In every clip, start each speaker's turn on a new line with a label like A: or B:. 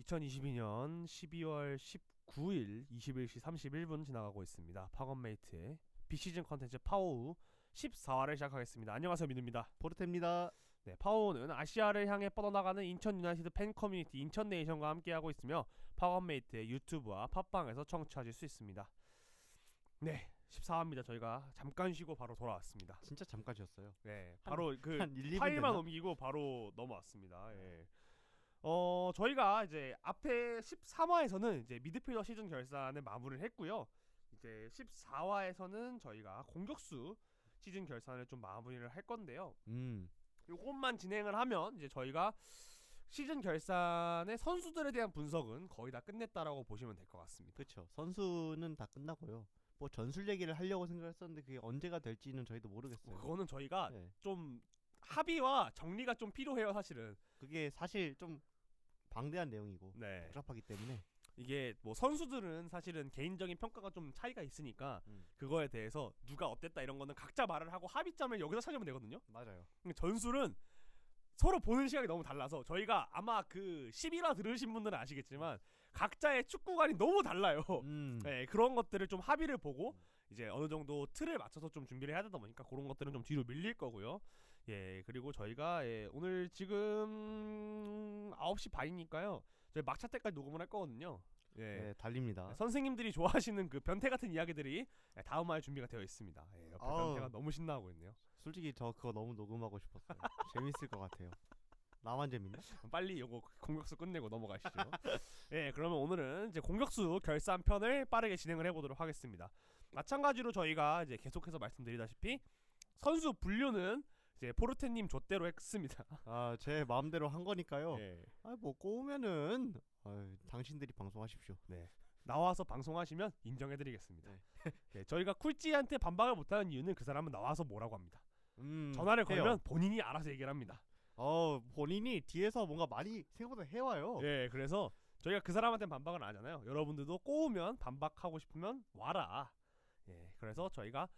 A: 2022년 12월 19일 21시 31분 지나가고 있습니다. 파건메이트의 비시즌 컨텐츠 파워우 14화를 시작하겠습니다. 안녕하세요, 민우입니다.
B: 포르테입니다.
A: 네, 파워우는 아시아를 향해 뻗어나가는 인천 유나이티드 팬 커뮤니티 인천 네이션과 함께하고 있으며 파건메이트의 유튜브와 팟빵에서 청취하실 수 있습니다. 네, 14화입니다. 저희가 잠깐 쉬고 바로 돌아왔습니다.
B: 진짜 잠깐 쉬었어요.
A: 네, 바로 그
B: 한 1, 2분
A: 파일만
B: 됐나?
A: 옮기고 바로 넘어왔습니다. 예. 저희가 이제 앞에 13화에서는 이제 미드필더 시즌 결산을 마무리를 했고요. 이제 14화에서는 저희가 공격수 시즌 결산을 좀 마무리를 할 건데요. 요것만 진행을 하면 이제 저희가 시즌 결산의 선수들에 대한 분석은 거의 다 끝냈다라고 보시면 될 것 같습니다.
B: 그렇죠. 선수는 다 끝나고요. 뭐 전술 얘기를 하려고 생각했었는데 그게 언제가 될지는 저희도 모르겠어요.
A: 그거는 저희가
B: 네.
A: 좀 합의와 정리가 좀 필요해요, 사실은.
B: 그게 사실 좀 방대한 내용이고
A: 네.
B: 복잡하기 때문에
A: 이게 뭐 선수들은 사실은 개인적인 평가가 좀 차이가 있으니까 그거에 대해서 누가 어땠다 이런 거는 각자 말을 하고 합의점을 여기서 찾으면 되거든요.
B: 맞아요.
A: 근데 전술은 서로 보는 시각이 너무 달라서 저희가 아마 그 11화 들으신 분들은 아시겠지만 각자의 축구관이 너무 달라요. 네, 그런 것들을 좀 합의를 보고 이제 어느 정도 틀을 맞춰서 좀 준비를 해야 되다 보니까 그런 것들은 좀 뒤로 밀릴 거고요. 예, 그리고 저희가 오늘 지금 9시 반이니까요. 저희 막차 때까지 녹음을 할 거거든요. 예.
B: 네, 달립니다.
A: 선생님들이 좋아하시는 그 변태 같은 이야기들이 다음 화에 준비가 되어 있습니다. 예, 옆에 변태가 너무 신나하고 있네요.
B: 솔직히 저 그거 너무 녹음하고 싶었어요. 재밌을 것 같아요. 나만 재밌나?
A: 빨리 요거 공격수 끝내고 넘어가시죠. 예, 그러면 오늘은 이제 공격수 결산 편을 빠르게 진행을 해보도록 하겠습니다. 마찬가지로 저희가 이제 계속해서 말씀드리다시피 선수 분류는 이제 포르테님 좆대로 했습니다.
B: 아, 제 마음대로 한 거니까요.
A: 예.
B: 뭐 꼬우면은 당신들이 방송하십시오.
A: 네. 나와서 방송하시면 인정해드리겠습니다.
B: 네.
A: 네, 저희가 쿨찌한테 반박을 못하는 이유는 그 사람은 나와서 뭐라고 합니다. 전화를
B: 해요.
A: 걸면 본인이 알아서 얘기를 합니다.
B: 본인이 뒤에서 뭔가 많이 생각보다 해와요.
A: 예, 그래서 저희가 그 사람한테 반박을 안 하잖아요. 여러분들도 꼬우면 반박하고 싶으면 와라. 예, 그래서 저희가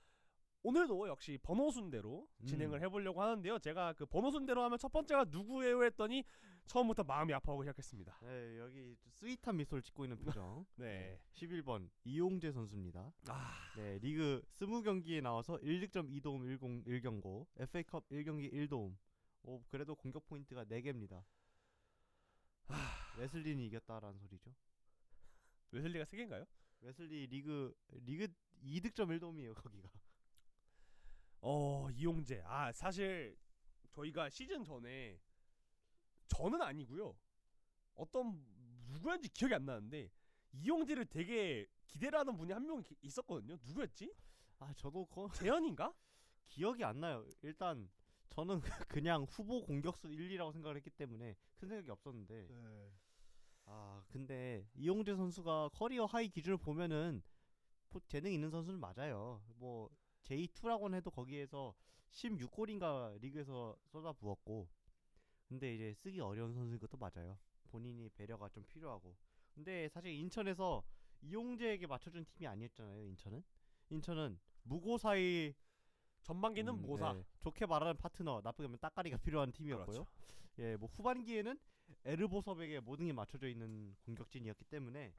A: 오늘도 역시 번호 순대로 진행을 해보려고 하는데요. 제가 그 번호 순대로 하면 첫 번째가 누구예요 했더니 처음부터 마음이 아파하고 시작했습니다.
B: 네, 여기 스윗한 미소를 짓고 있는 표정.
A: 네.
B: 11번 이용재 선수입니다.
A: 아,
B: 네, 리그 20경기에 나와서 1득점 2도움 1경고, FA컵 1경기 1도움. 그래도 공격 포인트가 4개입니다. 웨슬리는 이겼다라는 소리죠.
A: 웨슬리가 3개인가요?
B: 웨슬리 리그 2득점 1도움이에요, 거기가.
A: 이용재. 사실 저희가 시즌 전에 저는 아니고요. 어떤 누구였는지 기억이 안 나는데 이용재를 되게 기대를 하는 분이 한 명 있었거든요. 누구였지?
B: 저도
A: 재현인가?
B: 기억이 안 나요. 일단 저는 그냥 후보 공격수 1, 2라고 생각을 했기 때문에 큰 생각이 없었는데 근데 이용재 선수가 커리어 하이 기준을 보면은 재능 있는 선수는 맞아요. 뭐 J2라고는 해도 거기에서 16골인가 리그에서 쏟아부었고, 근데 이제 쓰기 어려운 선수인 것도 맞아요. 본인이 배려가 좀 필요하고. 근데 사실 인천에서 이용재에게 맞춰준 팀이 아니었잖아요. 인천은 무고사의
A: 전반기는 무고사.
B: 네, 좋게 말하는 파트너, 나쁘게 하면 따까리가 필요한 팀이었고요.
A: 그렇죠.
B: 예, 뭐 후반기에는 에르보섭에게 모든 게 맞춰져 있는 공격진이었기 때문에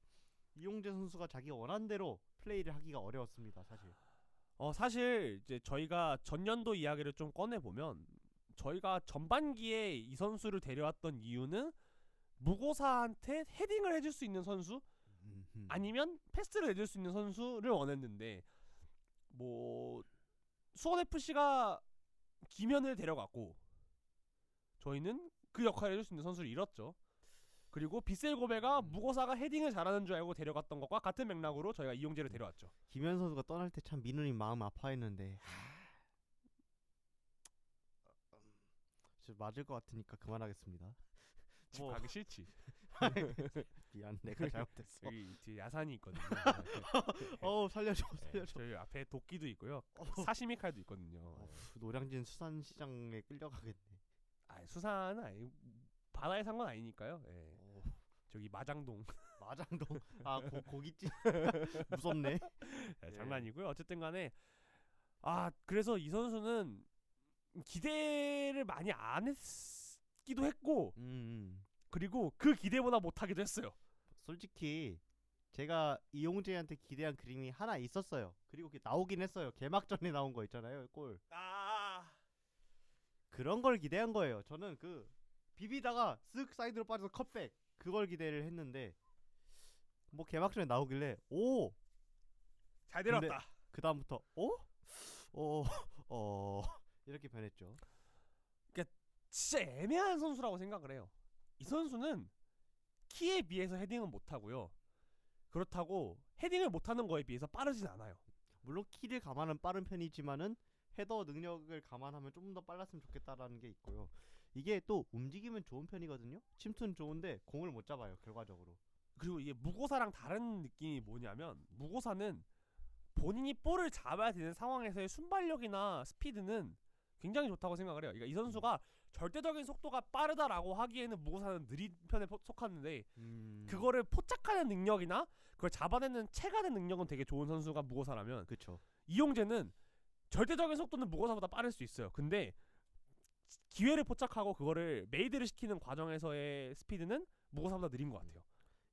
B: 이용재 선수가 자기가 원하는 대로 플레이를 하기가 어려웠습니다, 사실.
A: 사실 이제 저희가 전년도 이야기를 좀 꺼내 보면 저희가 전반기에 이 선수를 데려왔던 이유는 무고사한테 헤딩을 해줄 수 있는 선수 아니면 패스를 해줄 수 있는 선수를 원했는데 뭐 수원 FC가 김현을 데려갔고 저희는 그 역할을 해줄 수 있는 선수를 잃었죠. 그리고 빗셀 고베가 무고사가 헤딩을 잘하는 줄 알고 데려갔던 것과 같은 맥락으로 저희가 이용재를 데려왔죠.
B: 김현 선수가 떠날 때 참 민우님 마음 아파했는데 맞을 것 같으니까 그만하겠습니다.
A: 집 가기 싫지.
B: 미안, 내가 잘못했어.
A: 여기 뒤에 야산이 있거든요.
B: 살려줘.
A: 저희 앞에 도끼도 있고요. 사시미 칼도 있거든요.
B: 노량진 수산시장에 끌려가겠네.
A: 수산은 아니 바다에 산 건 아니니까요. 예. 저기 마장동.
B: 고깃집. 무섭네.
A: 장난이고요. 어쨌든 간에 그래서 이 선수는 기대를 많이 안 했기도 했고 그리고 그 기대보다 못하기도 했어요.
B: 솔직히 제가 이용재한테 기대한 그림이 하나 있었어요. 그리고 그게 나오긴 했어요. 개막전에 나온 거 있잖아요. 골. 그런 걸 기대한 거예요. 저는 그 비비다가 쓱 사이드로 빠져서 컷백 그걸 기대를 했는데 뭐 개막전에 나오길래 오!
A: 잘
B: 근데-
A: 데려왔다.
B: 그 다음부터 어? 어... 이렇게 변했죠.
A: 진짜 애매한 선수라고 생각을 해요. 이 선수는 키에 비해서 헤딩은 못하고요. 그렇다고 헤딩을 못하는 거에 비해서 빠르진 않아요.
B: 물론 키를 감안하면 빠른 편이지만은 헤더 능력을 감안하면 좀 더 빨랐으면 좋겠다라는 게 있고요. 이게 또 움직이면 좋은 편이거든요. 침투는 좋은데 공을 못 잡아요. 결과적으로.
A: 그리고 이게 무고사랑 다른 느낌이 뭐냐면 무고사는 본인이 볼을 잡아야 되는 상황에서의 순발력이나 스피드는 굉장히 좋다고 생각을 해요. 그러니까 이 선수가 절대적인 속도가 빠르다라고 하기에는 무고사는 느린 편에 속하는데 그거를 포착하는 능력이나 그걸 잡아내는 체가된 능력은 되게 좋은 선수가 무고사라면
B: 그쵸.
A: 이용재는 절대적인 속도는 무고사보다 빠를 수 있어요. 근데 기회를 포착하고 그거를 메이드를 시키는 과정에서의 스피드는 무고사보다 느린 것 같아요.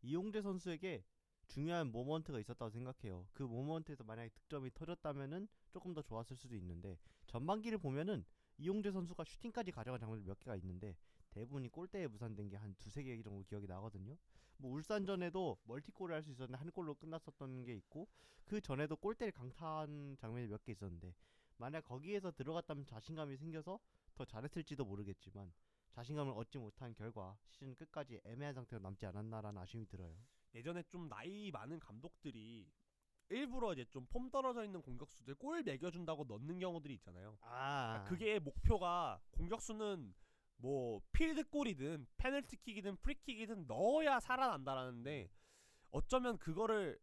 B: 이용재 선수에게 중요한 모먼트가 있었다고 생각해요. 그 모먼트에서 만약에 득점이 터졌다면은 조금 더 좋았을 수도 있는데 전반기를 보면은 이용재 선수가 슈팅까지 가져간 장면이 몇 개가 있는데 대부분이 골대에 무산된 게 한 두세 개 정도 기억이 나거든요. 뭐 울산전에도 멀티골을 할 수 있었는데 한 골로 끝났었던 게 있고 그 전에도 골대를 강타한 장면이 몇 개 있었는데 만약 거기에서 들어갔다면 자신감이 생겨서 더 잘했을지도 모르겠지만 자신감을 얻지 못한 결과 시즌 끝까지 애매한 상태로 남지 않았나라는 아쉬움이 들어요.
A: 예전에 좀 나이 많은 감독들이 일부러 이제 좀 폼 떨어져 있는 공격수들 골 매겨준다고 넣는 경우들이 있잖아요. 그러니까 그게 목표가 공격수는 뭐 필드골이든 페널티킥이든 프리킥이든 넣어야 살아난다라는데 어쩌면 그거를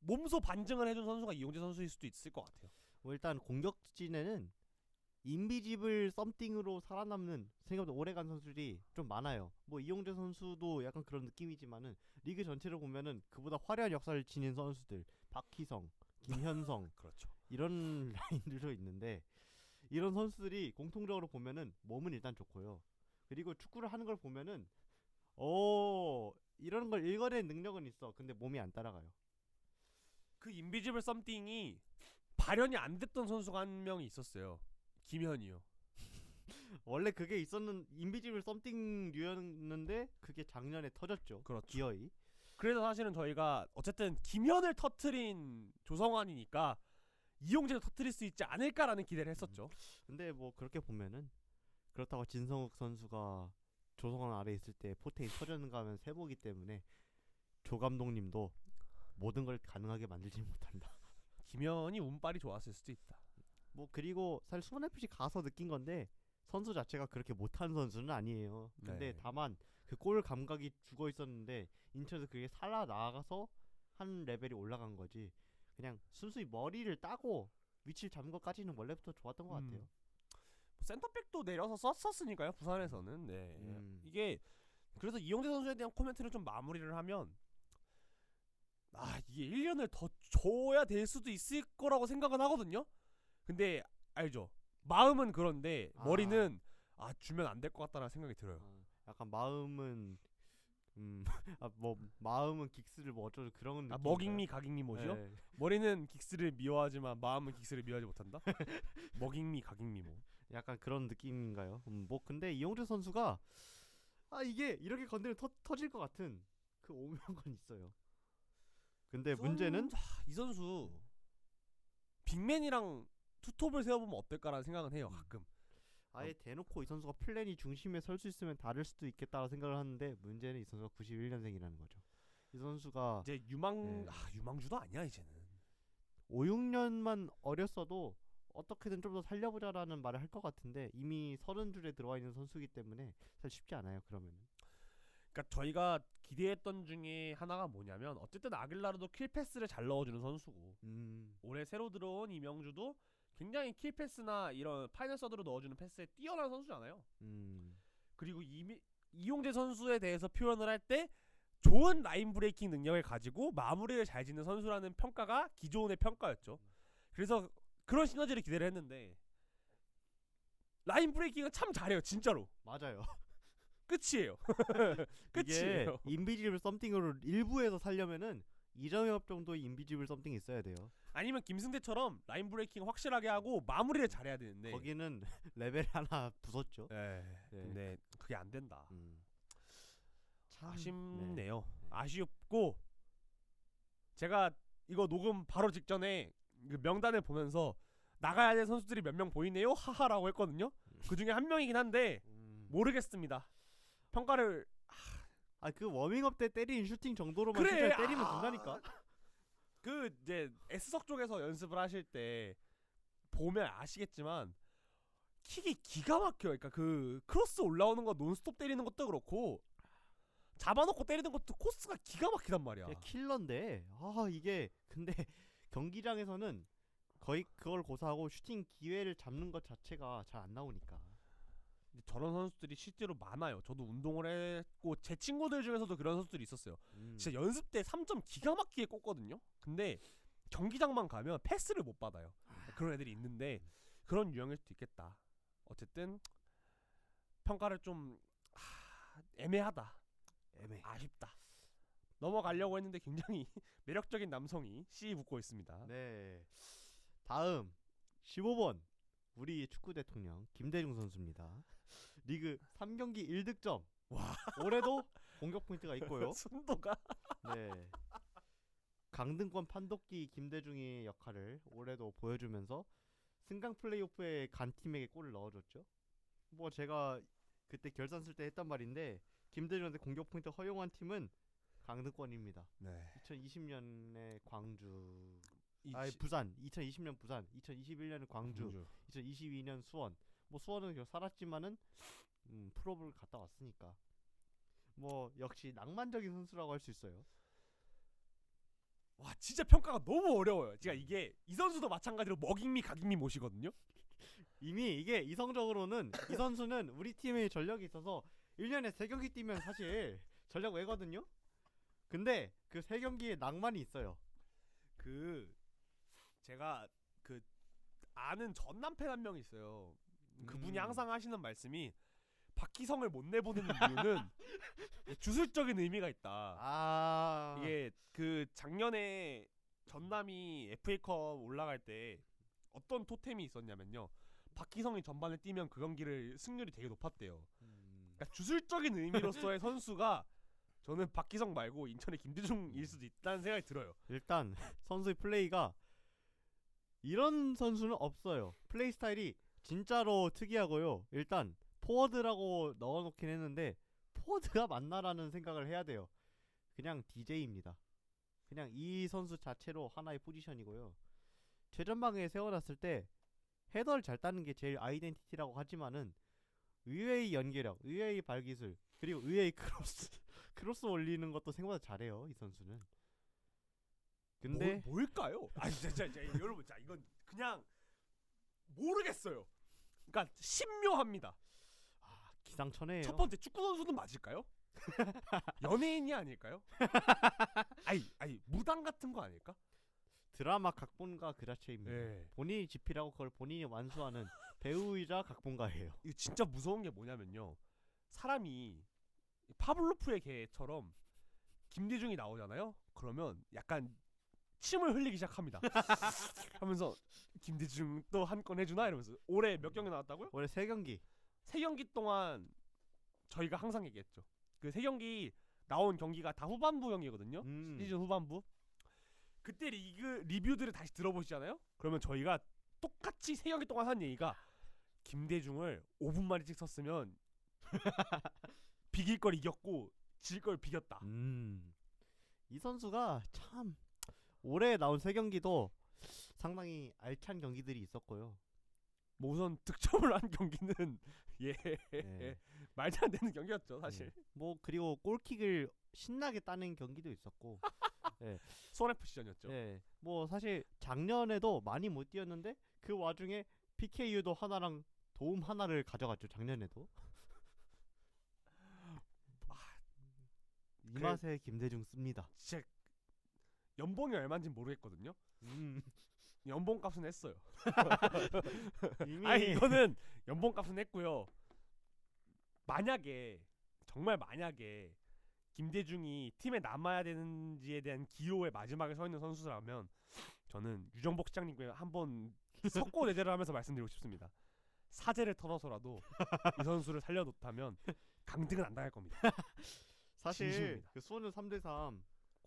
A: 몸소 반증을 해준 선수가 이용재 선수일 수도 있을 것 같아요.
B: 뭐 일단 공격진에는 인비지블 썸띵으로 살아남는 생각보다 오래간 선수들이 좀 많아요. 뭐 이용재 선수도 약간 그런 느낌이지만은 리그 전체를 보면은 그보다 화려한 역사를 지닌 선수들 박희성, 김현성
A: 그렇죠.
B: 이런 라인들도 있는데 이런 선수들이 공통적으로 보면은 몸은 일단 좋고요. 그리고 축구를 하는 걸 보면은 이런 걸 읽어낼 능력은 있어. 근데 몸이 안 따라가요.
A: 그 인비지블 썸띵이 발현이 안 됐던 선수가 한 명이 있었어요. 김현이요.
B: 원래 그게 있었는 인비지블 썸띵류였는데 그게 작년에 터졌죠.
A: 그렇죠.
B: 기어이.
A: 그래서 사실은 저희가 어쨌든 김현을 터트린 조성환이니까 이용재도 터트릴 수 있지 않을까라는 기대를 했었죠.
B: 근데 뭐 그렇게 보면은 그렇다고 진성욱 선수가 조성환 아래 있을 때 포테인 터졌는가 하면 세보기 때문에 조 감독님도 모든 걸 가능하게 만들지 못한다.
A: 김현이 운빨이 좋았을 수도 있다.
B: 뭐 그리고 사실 수원 FC 가서 느낀 건데 선수 자체가 그렇게 못한 선수는 아니에요. 근데
A: 네.
B: 다만 그 골 감각이 죽어 있었는데 인천에서 그게 살아 나가서 한 레벨이 올라간 거지. 그냥 순수히 머리를 따고 위치를 잡은 것까지는 원래부터 좋았던 것 같아요.
A: 센터백도 내려서 썼었으니까요. 부산에서는. 네. 이게 그래서 이용재 선수에 대한 코멘트를 좀 마무리를 하면 이게 1년을 더 줘야 될 수도 있을 거라고 생각은 하거든요. 근데 알죠. 마음은 그런데 머리는 주면 안 될 것 같다는 생각이 들어요.
B: 약간 마음은 뭐 마음은 긱스를 뭐 어쩌고 그런 느낌.
A: 먹잉미 가깅미 뭐죠?
B: 네.
A: 머리는 긱스를 미워하지만 마음은 긱스를 미워하지 못한다. 먹잉미 가깅미 뭐.
B: 약간 그런 느낌인가요? 뭐 근데 이용재 선수가 이게 이렇게 건드리면 터질 것 같은 그 오묘한 건 있어요. 근데 문제는
A: 이 선수 빅맨이랑 투톱을 세워보면 어떨까라는 생각은 해요. 가끔.
B: 아예 대놓고 이 선수가 플랜이 중심에 설 수 있으면 다를 수도 있겠다라는 생각을 하는데 문제는 이 선수가 91년생이라는 거죠. 이 선수가
A: 이제 유망주도 아니야 이제는.
B: 5, 6년만 어렸어도 어떻게든 좀 더 살려보자라는 말을 할 것 같은데 이미 30줄에 들어와 있는 선수이기 때문에 사실 쉽지 않아요. 그러면은.
A: 그러니까 저희가 기대했던 중에 하나가 뭐냐면 어쨌든 아길라르도 킬패스를 잘 넣어주는 선수고 올해 새로 들어온 이명주도 굉장히 킬패스나 이런 파이널 서드로 넣어주는 패스에 뛰어난 선수잖아요. 그리고 이용재 선수에 대해서 표현을 할 때 좋은 라인 브레이킹 능력을 가지고 마무리를 잘 짓는 선수라는 평가가 기존의 평가였죠. 그래서 그런 시너지를 기대를 했는데 라인 브레이킹은 참 잘해요. 진짜로.
B: 맞아요.
A: 끝이에요.
B: 이게
A: 끝이에요.
B: 인비지블 썸띵으로 일부에서 살려면은 이정엽 정도의 인비지블 썸띵이 있어야 돼요.
A: 아니면 김승대처럼 라인 브레이킹 확실하게 하고 마무리를 잘해야 되는데.
B: 거기는 레벨 하나 부쉈죠.
A: 네.
B: 네.
A: 근데 그게 안 된다.
B: 참
A: 아쉽네요.
B: 네.
A: 아쉽고 제가 이거 녹음 바로 직전에 그 명단을 보면서 나가야 될 선수들이 몇 명 보이네요. 하하라고 했거든요. 그 중에 한 명이긴 한데 모르겠습니다. 평가를
B: 그 워밍업 때 때린 슈팅 정도로만
A: 그래,
B: 진짜 때리면 된다니까.
A: 그 이제 S석 쪽에서 연습을 하실 때 보면 아시겠지만 킥이 기가 막혀요. 그러니까 그 크로스 올라오는 거 논스톱 때리는 것도 그렇고 잡아놓고 때리는 것도 코스가 기가 막히단 말이야.
B: 이게 킬러인데 이게 근데 경기장에서는 거의 그걸 고사하고 슈팅 기회를 잡는 것 자체가 잘 안 나오니까.
A: 근데 저런 선수들이 실제로 많아요. 저도 운동을 했고 제 친구들 중에서도 그런 선수들이 있었어요. 진짜 연습 때 3점 기가 막히게 꽂거든요. 근데 경기장만 가면 패스를 못 받아요. 그런 애들이 있는데 그런 유형일 수도 있겠다. 어쨌든 평가를 좀 애매하다. 아쉽다. 넘어가려고 했는데 굉장히 매력적인 남성이 C 붙고 있습니다.
B: 네. 다음 15번 우리 축구 대통령 김대중 선수입니다. 리그 3경기 1득점.
A: 와.
B: 올해도 공격 포인트가 있고요.
A: 순도가
B: 네. 강등권 판독기 김대중의 역할을 올해도 보여주면서 승강 플레이오프에 간 팀에게 골을 넣어줬죠. 뭐 제가 그때 결산 쓸 때 했단 말인데 김대중한테 공격 포인트 허용한 팀은 강등권입니다.
A: 네.
B: 2020년에 광주, 부산, 2020년 부산, 2021년은 광주, 2022년 수원. 뭐 수원은 계속 살았지만은 프로를 갔다 왔으니까 뭐 역시 낭만적인 선수라고 할 수 있어요.
A: 와 진짜 평가가 너무 어려워요. 제가 이게 이 선수도 마찬가지로 먹잇미 각잇미 못이거든요.
B: 이미 이게 이성적으로는 이 선수는 우리 팀의 전력이 있어서 1년에 3경기 뛰면 사실 전력 외거든요. 근데 그 3경기에 낭만이 있어요.
A: 그 제가 그 아는 전남팬 한 명 있어요. 그분이 항상 하시는 말씀이 박희성을 못 내보는 이유는 주술적인 의미가 있다. 이게 그 작년에 전남이 FA컵 올라갈 때 어떤 토템이 있었냐면요. 박희성이 전반에 뛰면 그 경기를 승률이 되게 높았대요. 그러니까 주술적인 의미로서의 선수가 저는 박희성 말고 인천의 김대중일 수도 있다는 생각이 들어요.
B: 일단 선수의 플레이가 이런 선수는 없어요. 플레이 스타일이 진짜로 특이하고요. 일단 포워드라고 넣어놓긴 했는데 포워드가 맞나라는 생각을 해야 돼요. 그냥 DJ입니다. 그냥 이 선수 자체로 하나의 포지션이고요. 최전방에 세워놨을 때 헤더를 잘 따는 게 제일 아이덴티티라고 하지만은 의외의 연계력, 의외의 발기술, 그리고 의외의 크로스 올리는 것도 생각보다 잘해요. 이 선수는. 근데
A: 뭘까요? 진짜 여러분, 자 이건 그냥 모르겠어요. 그러니까 신묘합니다.
B: 기상천외예요.
A: 첫 번째 축구 선수는 맞을까요? 연예인이 아닐까요? 아니 무당 같은 거 아닐까?
B: 드라마 각본가 그 자체입니다.
A: 네.
B: 본인이 집필하고 그걸 본인이 완수하는 배우이자 각본가예요.
A: 이거 진짜 무서운 게 뭐냐면요. 사람이 파블로프의 개처럼 김대중이 나오잖아요. 그러면 약간 침을 흘리기 시작합니다. 하면서 김대중 또 한 건 해주나 이러면서. 올해 몇 경기 나왔다고요?
B: 올해 3경기.
A: 3경기 동안 저희가 항상 얘기했죠. 그 3경기 나온 경기가 다 후반부 경기거든요. 시즌 후반부. 그때 리그 리뷰들을 다시 들어보시잖아요. 그러면 저희가 똑같이 3경기 동안 한 얘기가 김대중을 5분만 일찍 썼으면 비길 걸 이겼고 질 걸 비겼다.
B: 이 선수가 참 올해 나온 3경기도 상당히 알찬 경기들이 있었고요.
A: 뭐 우선 득점을 한 경기는
B: 네.
A: 말도 안 되는 경기였죠 사실.
B: 뭐 그리고 골킥을 신나게 따는 경기도 있었고. 네.
A: 손해프 시전이었죠.
B: 네. 뭐 사실 작년에도 많이 못 뛰었는데 그 와중에 PKU도 하나랑 도움 하나를 가져갔죠. 작년에도. 이 맛에 김대중 씁니다.
A: 진짜 연봉이 얼마인지 모르겠거든요. 연봉값은 했어요.
B: 이미
A: 이거는 연봉값은 했고요. 만약에 정말 만약에 김대중이 팀에 남아야 되는지에 대한 기로의 마지막에 서 있는 선수라면 저는 유정복 시장님께 한번 석고 내재를 하면서 말씀드리고 싶습니다. 사제를 털어서라도 이 선수를 살려놓다면 강등은 안 당할 겁니다.
B: 사실
A: 진심입니다.
B: 그 수원은 3대3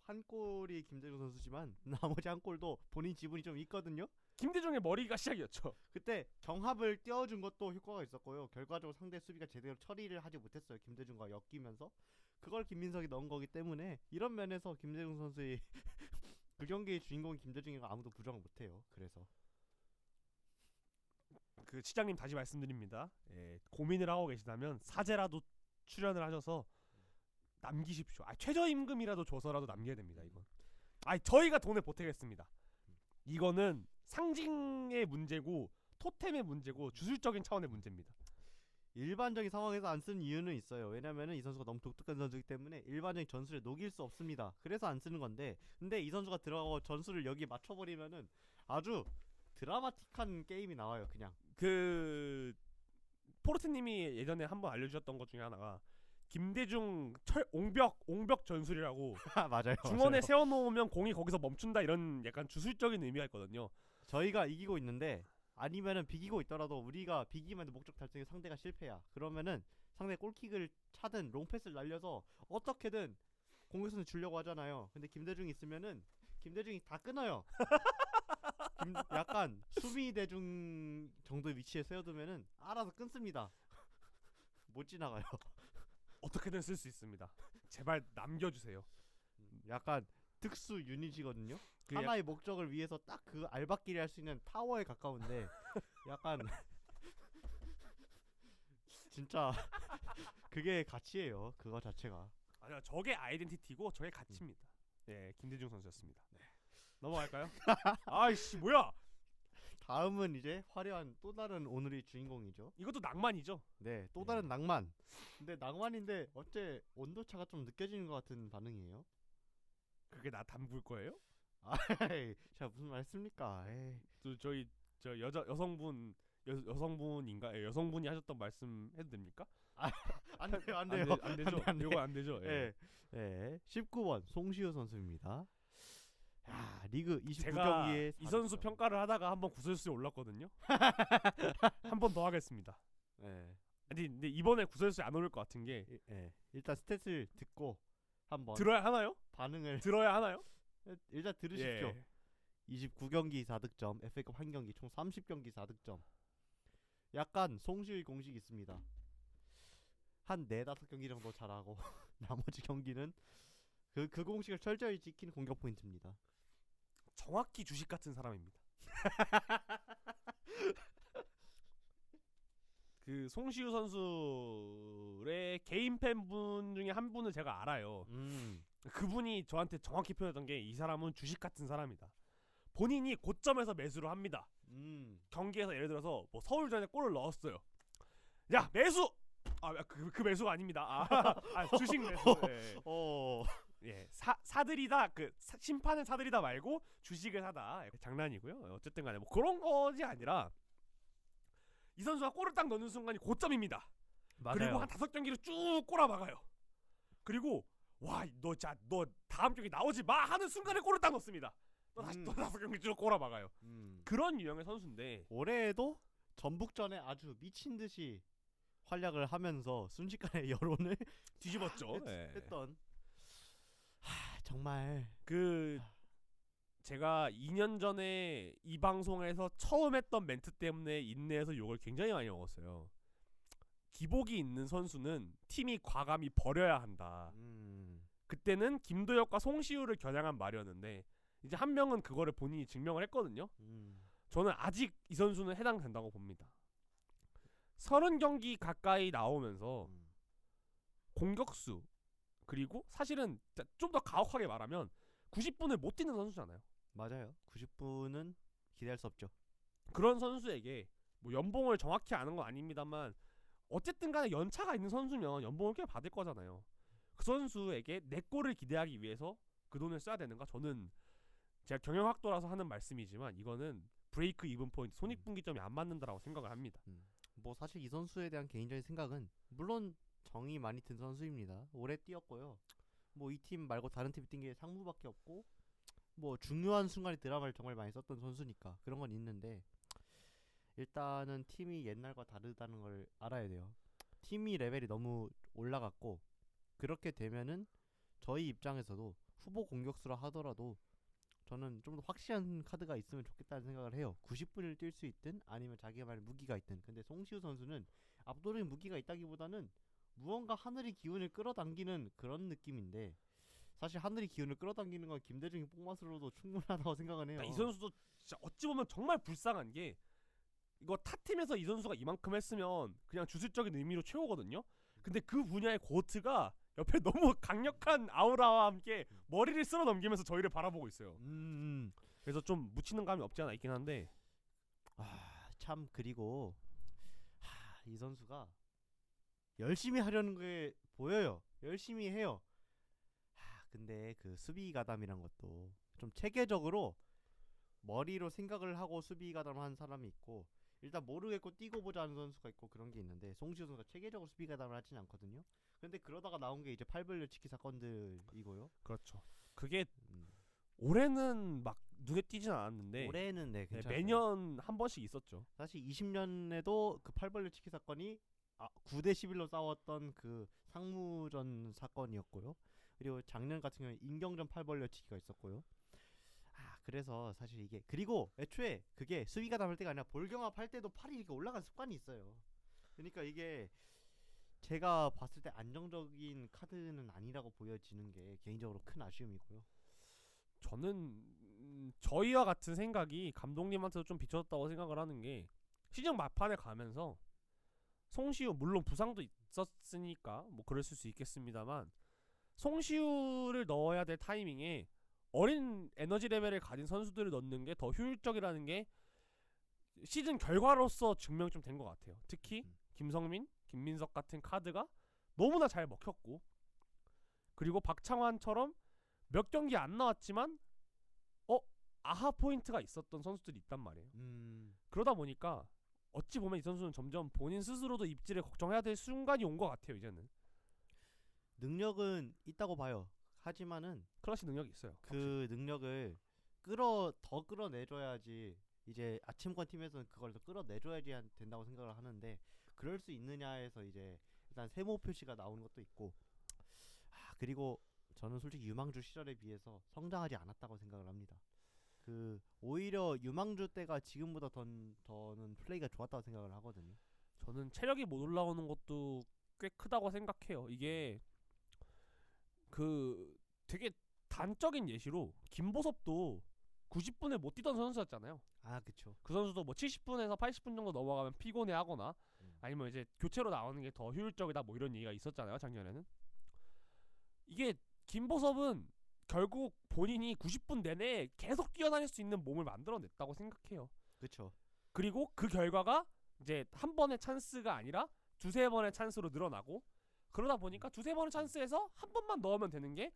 B: 한 골이 김대중 선수지만 나머지 한 골도 본인 지분이 좀 있거든요.
A: 김대중의 머리가 시작이었죠.
B: 그때 경합을 띄워준 것도 효과가 있었고요. 결과적으로 상대 수비가 제대로 처리를 하지 못했어요. 김대중과 엮이면서 그걸 김민석이 넣은 거기 때문에 이런 면에서 김대중 선수의 그 경기의 주인공이 김대중이가 아무도 부정을 못해요. 그래서
A: 그 시장님 다시 말씀드립니다. 예, 고민을 하고 계시다면 사제라도 출연을 하셔서 남기십시오. 최저임금이라도 줘서라도 남겨야 됩니다. 이건. 저희가 돈을 보태겠습니다. 이거는 상징의 문제고 토템의 문제고 주술적인 차원의 문제입니다.
B: 일반적인 상황에서 안 쓰는 이유는 있어요. 왜냐면은 이 선수가 너무 독특한 선수이기 때문에 일반적인 전술에 녹일 수 없습니다. 그래서 안 쓰는 건데, 근데 이 선수가 들어가고 전술을 여기에 맞춰버리면은 아주 드라마틱한 게임이 나와요. 그냥
A: 그 포르트님이 예전에 한번 알려주셨던 것 중에 하나가 김대중 옹벽 전술이라고
B: 맞아요.
A: 중원에 세워놓으면 공이 거기서 멈춘다 이런 약간 주술적인 의미가 있거든요.
B: 저희가 이기고 있는데 아니면은 비기고 있더라도 우리가 비기면 목적 달성에 상대가 실패야. 그러면은 상대 골킥을 차든 롱패스를 날려서 어떻게든 공격선을 주려고 하잖아요. 근데 김대중이 있으면은 김대중이 다 끊어요. 약간 수비 대중 정도의 위치에 세워두면은 알아서 끊습니다. 못 지나가요.
A: 어떻게든 쓸 수 있습니다. 제발 남겨주세요.
B: 약간 특수 유닛이거든요.
A: 그
B: 하나의 목적을 위해서 딱 그 알바끼리 할 수 있는 타워에 가까운데 약간 진짜 그게 가치예요. 그거 자체가.
A: 아니요, 저게 아이덴티티고 저게 가치입니다. 예, 김대중 선수였습니다. 네. 넘어갈까요? 아이씨 뭐야?
B: 다음은 이제 화려한 또 다른 오늘의 주인공이죠.
A: 이것도 낭만이죠.
B: 네, 또 다른 낭만. 근데 낭만인데 어째 온도차가 좀 느껴지는 것 같은 반응이에요.
A: 그게 나 담글 거예요?
B: 에이, 제가 무슨 말씀입니까? 에이.
A: 저희 여성분인가? 예, 여성분이 하셨던 말씀 해도 됩니까?
B: 안 돼요, 안 돼요.
A: 안 되죠.
B: 안 돼.
A: 이거 안 되죠. 예.
B: 예. 19번 송시효 선수입니다. 야, 리그
A: 제가
B: 29경기에
A: 이 선수 평가를 하다가 한번 구설수에 올랐거든요. 한 번 더 하겠습니다.
B: 예.
A: 근데 이번에 구설수에 안 오를 것 같은 게
B: 예. 일단 스탯을 듣고 한번
A: 들어야 하나요?
B: 반응을
A: 들어야 하나요?
B: 일단 들으십시오.
A: 예.
B: 29경기 4득점, FA컵 한 경기 총 30경기 4득점. 약간 송시효의 공식이 있습니다. 한 4-5경기 정도 잘하고 나머지 경기는 그 공식을 철저히 지킨 공격 포인트입니다.
A: 정확히 주식 같은 사람입니다. 그 송시우 선수의 개인 팬분 중에 한 분을 제가 알아요. 그분이 저한테 정확히 표현했던 게 이 사람은 주식 같은 사람이다. 본인이 고점에서 매수를 합니다. 경기에서 예를 들어서 뭐 서울전에 골을 넣었어요. 야 매수! 그 매수가 아닙니다. 주식 매수. 예. 예, 사들이다 심판을 사들이다 말고 주식을 사다. 장난이고요. 어쨌든 간에 뭐 그런 것이 아니라 이 선수가 골을 딱 넣는 순간이 고점입니다.
B: 맞아요.
A: 그리고 한 5경기를 쭉 꼬라박아요. 그리고 너 다음 경기 나오지 마 하는 순간에 골을 딱 넣습니다. 또 다시 또 5경기 쭉 꼬라박아요. 그런 유형의 선수인데
B: 올해에도 전북전에 아주 미친 듯이 활약을 하면서 순식간에 여론을
A: 뒤집었죠.
B: 했던. 정말
A: 제가 2년 전에 이 방송에서 처음 했던 멘트 때문에 인내해서 욕을 굉장히 많이 먹었어요. 기복이 있는 선수는 팀이 과감히 버려야 한다. 그때는 김도혁과 송시우를 겨냥한 말이었는데 이제 한 명은 그거를 본인이 증명을 했거든요. 저는 아직 이 선수는 해당된다고 봅니다. 30경기 가까이 나오면서 공격수 그리고 사실은 좀 더 가혹하게 말하면 90분을 못 뛰는 선수잖아요.
B: 맞아요. 90분은 기대할 수 없죠.
A: 그런 선수에게 뭐 연봉을 정확히 아는 건 아닙니다만 어쨌든 간에 연차가 있는 선수면 연봉을 꽤 받을 거잖아요. 그 선수에게 내 골을 기대하기 위해서 그 돈을 써야 되는가? 저는 제가 경영학도라서 하는 말씀이지만 이거는 브레이크 이븐 포인트, 손익분기점이 안 맞는다라고 생각을 합니다.
B: 뭐 사실 이 선수에 대한 개인적인 생각은 물론 정이 많이 든 선수입니다. 오래 뛰었고요. 뭐 이 팀 말고 다른 팀 뛴 게 상무밖에 없고 뭐 중요한 순간에 드라마를 정말 많이 썼던 선수니까 그런 건 있는데 일단은 팀이 옛날과 다르다는 걸 알아야 돼요. 팀이 레벨이 너무 올라갔고 그렇게 되면은 저희 입장에서도 후보 공격수라 하더라도 저는 좀 더 확실한 카드가 있으면 좋겠다는 생각을 해요. 90분을 뛸 수 있든 아니면 자기만의 무기가 있든. 근데 송시우 선수는 압도적인 무기가 있다기보다는 무언가 하늘의 기운을 끌어당기는 그런 느낌인데 사실 하늘의 기운을 끌어당기는 건 김대중의 뽕맛으로도 충분하다고 생각은 해요.
A: 그러니까 이 선수도 진짜 어찌 보면 정말 불쌍한 게 이거 타 팀에서 이 선수가 이만큼 했으면 그냥 주술적인 의미로 최고거든요. 근데 그 분야의 고트가 옆에 너무 강력한 아우라와 함께 머리를 쓸어 넘기면서 저희를 바라보고 있어요. 그래서 좀 묻히는 감이 없지 않아 있긴 한데
B: 참 그리고 이 선수가 열심히 하려는 게 보여요. 열심히 해요. 근데 그 수비 가담이란 것도 좀 체계적으로 머리로 생각을 하고 수비 가담한 사람이 있고 일단 모르겠고 뛰고 보자는 선수가 있고 그런 게 있는데 송시우 선수가 체계적으로 수비 가담을 하진 않거든요. 근데 그러다가 나온 게 이제 팔벌려치기 사건들이고요.
A: 그렇죠. 그게
B: 음,
A: 올해는 막 눈에 띄진 않았는데
B: 올해는 네,
A: 네,
B: 괜찮았어요.
A: 매년 한 번씩 있었죠.
B: 사실 20년에도 그 팔벌려치기 사건이 9대 11로 싸웠던 그 상무전 사건이었고요. 그리고 작년 같은 경우에 인경전 팔벌려치기가 있었고요. 그래서 사실 이게 그리고 애초에 그게 수비가 담을 때가 아니라 볼경합 할 때도 팔이 이렇게 올라간 습관이 있어요. 그러니까 이게 제가 봤을 때 안정적인 카드는 아니라고 보여지는 게 개인적으로 큰 아쉬움이고요.
A: 저는 저희와 같은 생각이 감독님한테도 좀 비춰졌다고 생각을 하는 게 시즌 막판에 가면서 송시우 물론 부상도 있었으니까 뭐 그랬을 수 있겠습니다만 송시우를 넣어야 될 타이밍에 어린 에너지 레벨을 가진 선수들을 넣는 게 더 효율적이라는 게 시즌 결과로서 증명이 좀 된 것 같아요. 특히 김성민, 김민석 같은 카드가 너무나 잘 먹혔고 그리고 박창환처럼 몇 경기 안 나왔지만 아하 포인트가 있었던 선수들이 있단 말이에요. 그러다 보니까 어찌 보면 이 선수는 점점 본인 스스로도 입지를 걱정해야 될 순간이 온 것 같아요. 이제는
B: 능력은 있다고 봐요. 하지만은
A: 클래식 능력이 있어요.
B: 그 능력을 더 끌어내줘야지 이제 아침권 팀에서는 그걸 더 끌어내줘야지 된다고 생각을 하는데 그럴 수 있느냐에서 이제 일단 세모 표시가 나오는 것도 있고 그리고 저는 솔직히 유망주 시절에 비해서 성장하지 않았다고 생각을 합니다. 그 오히려 유망주 때가 지금보다 더는 플레이가 좋았다고 생각을 하거든요.
A: 저는 체력이 못 올라오는 것도 꽤 크다고 생각해요. 이게 그 되게 단적인 예시로 김보섭도 90분에 못 뛰던 선수였잖아요.
B: 그쵸.
A: 그 선수도 뭐 70분에서 80분 정도 넘어가면 피곤해하거나 아니면 이제 교체로 나오는 게 더 효율적이다 뭐 이런 얘기가 있었잖아요. 작년에는 이게 김보섭은 결국 본인이 90분 내내 계속 뛰어다닐 수 있는 몸을 만들어냈다고 생각해요.
B: 그쵸.
A: 그리고 그 결과가 이제 한 번의 찬스가 아니라 두세 번의 찬스로 늘어나고 그러다 보니까 두세 번의 찬스에서 한 번만 넣으면 되는 게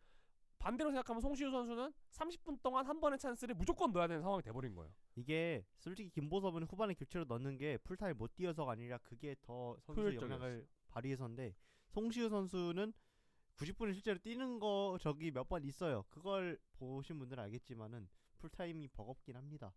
A: 반대로 생각하면 송시우 선수는 30분 동안 한 번의 찬스를 무조건 넣어야 되는 상황이 돼버린 거예요.
B: 이게 솔직히 김보섭은 후반에 교체로 넣는 게 풀타임 못 뛰어서가 아니라 그게 더 선수의 영향을 발휘해서인데 송시우 선수는 90분을 실제로 뛰는 거 저기 몇 번 있어요. 그걸 보신 분들은 알겠지만은 풀타임이 버겁긴 합니다.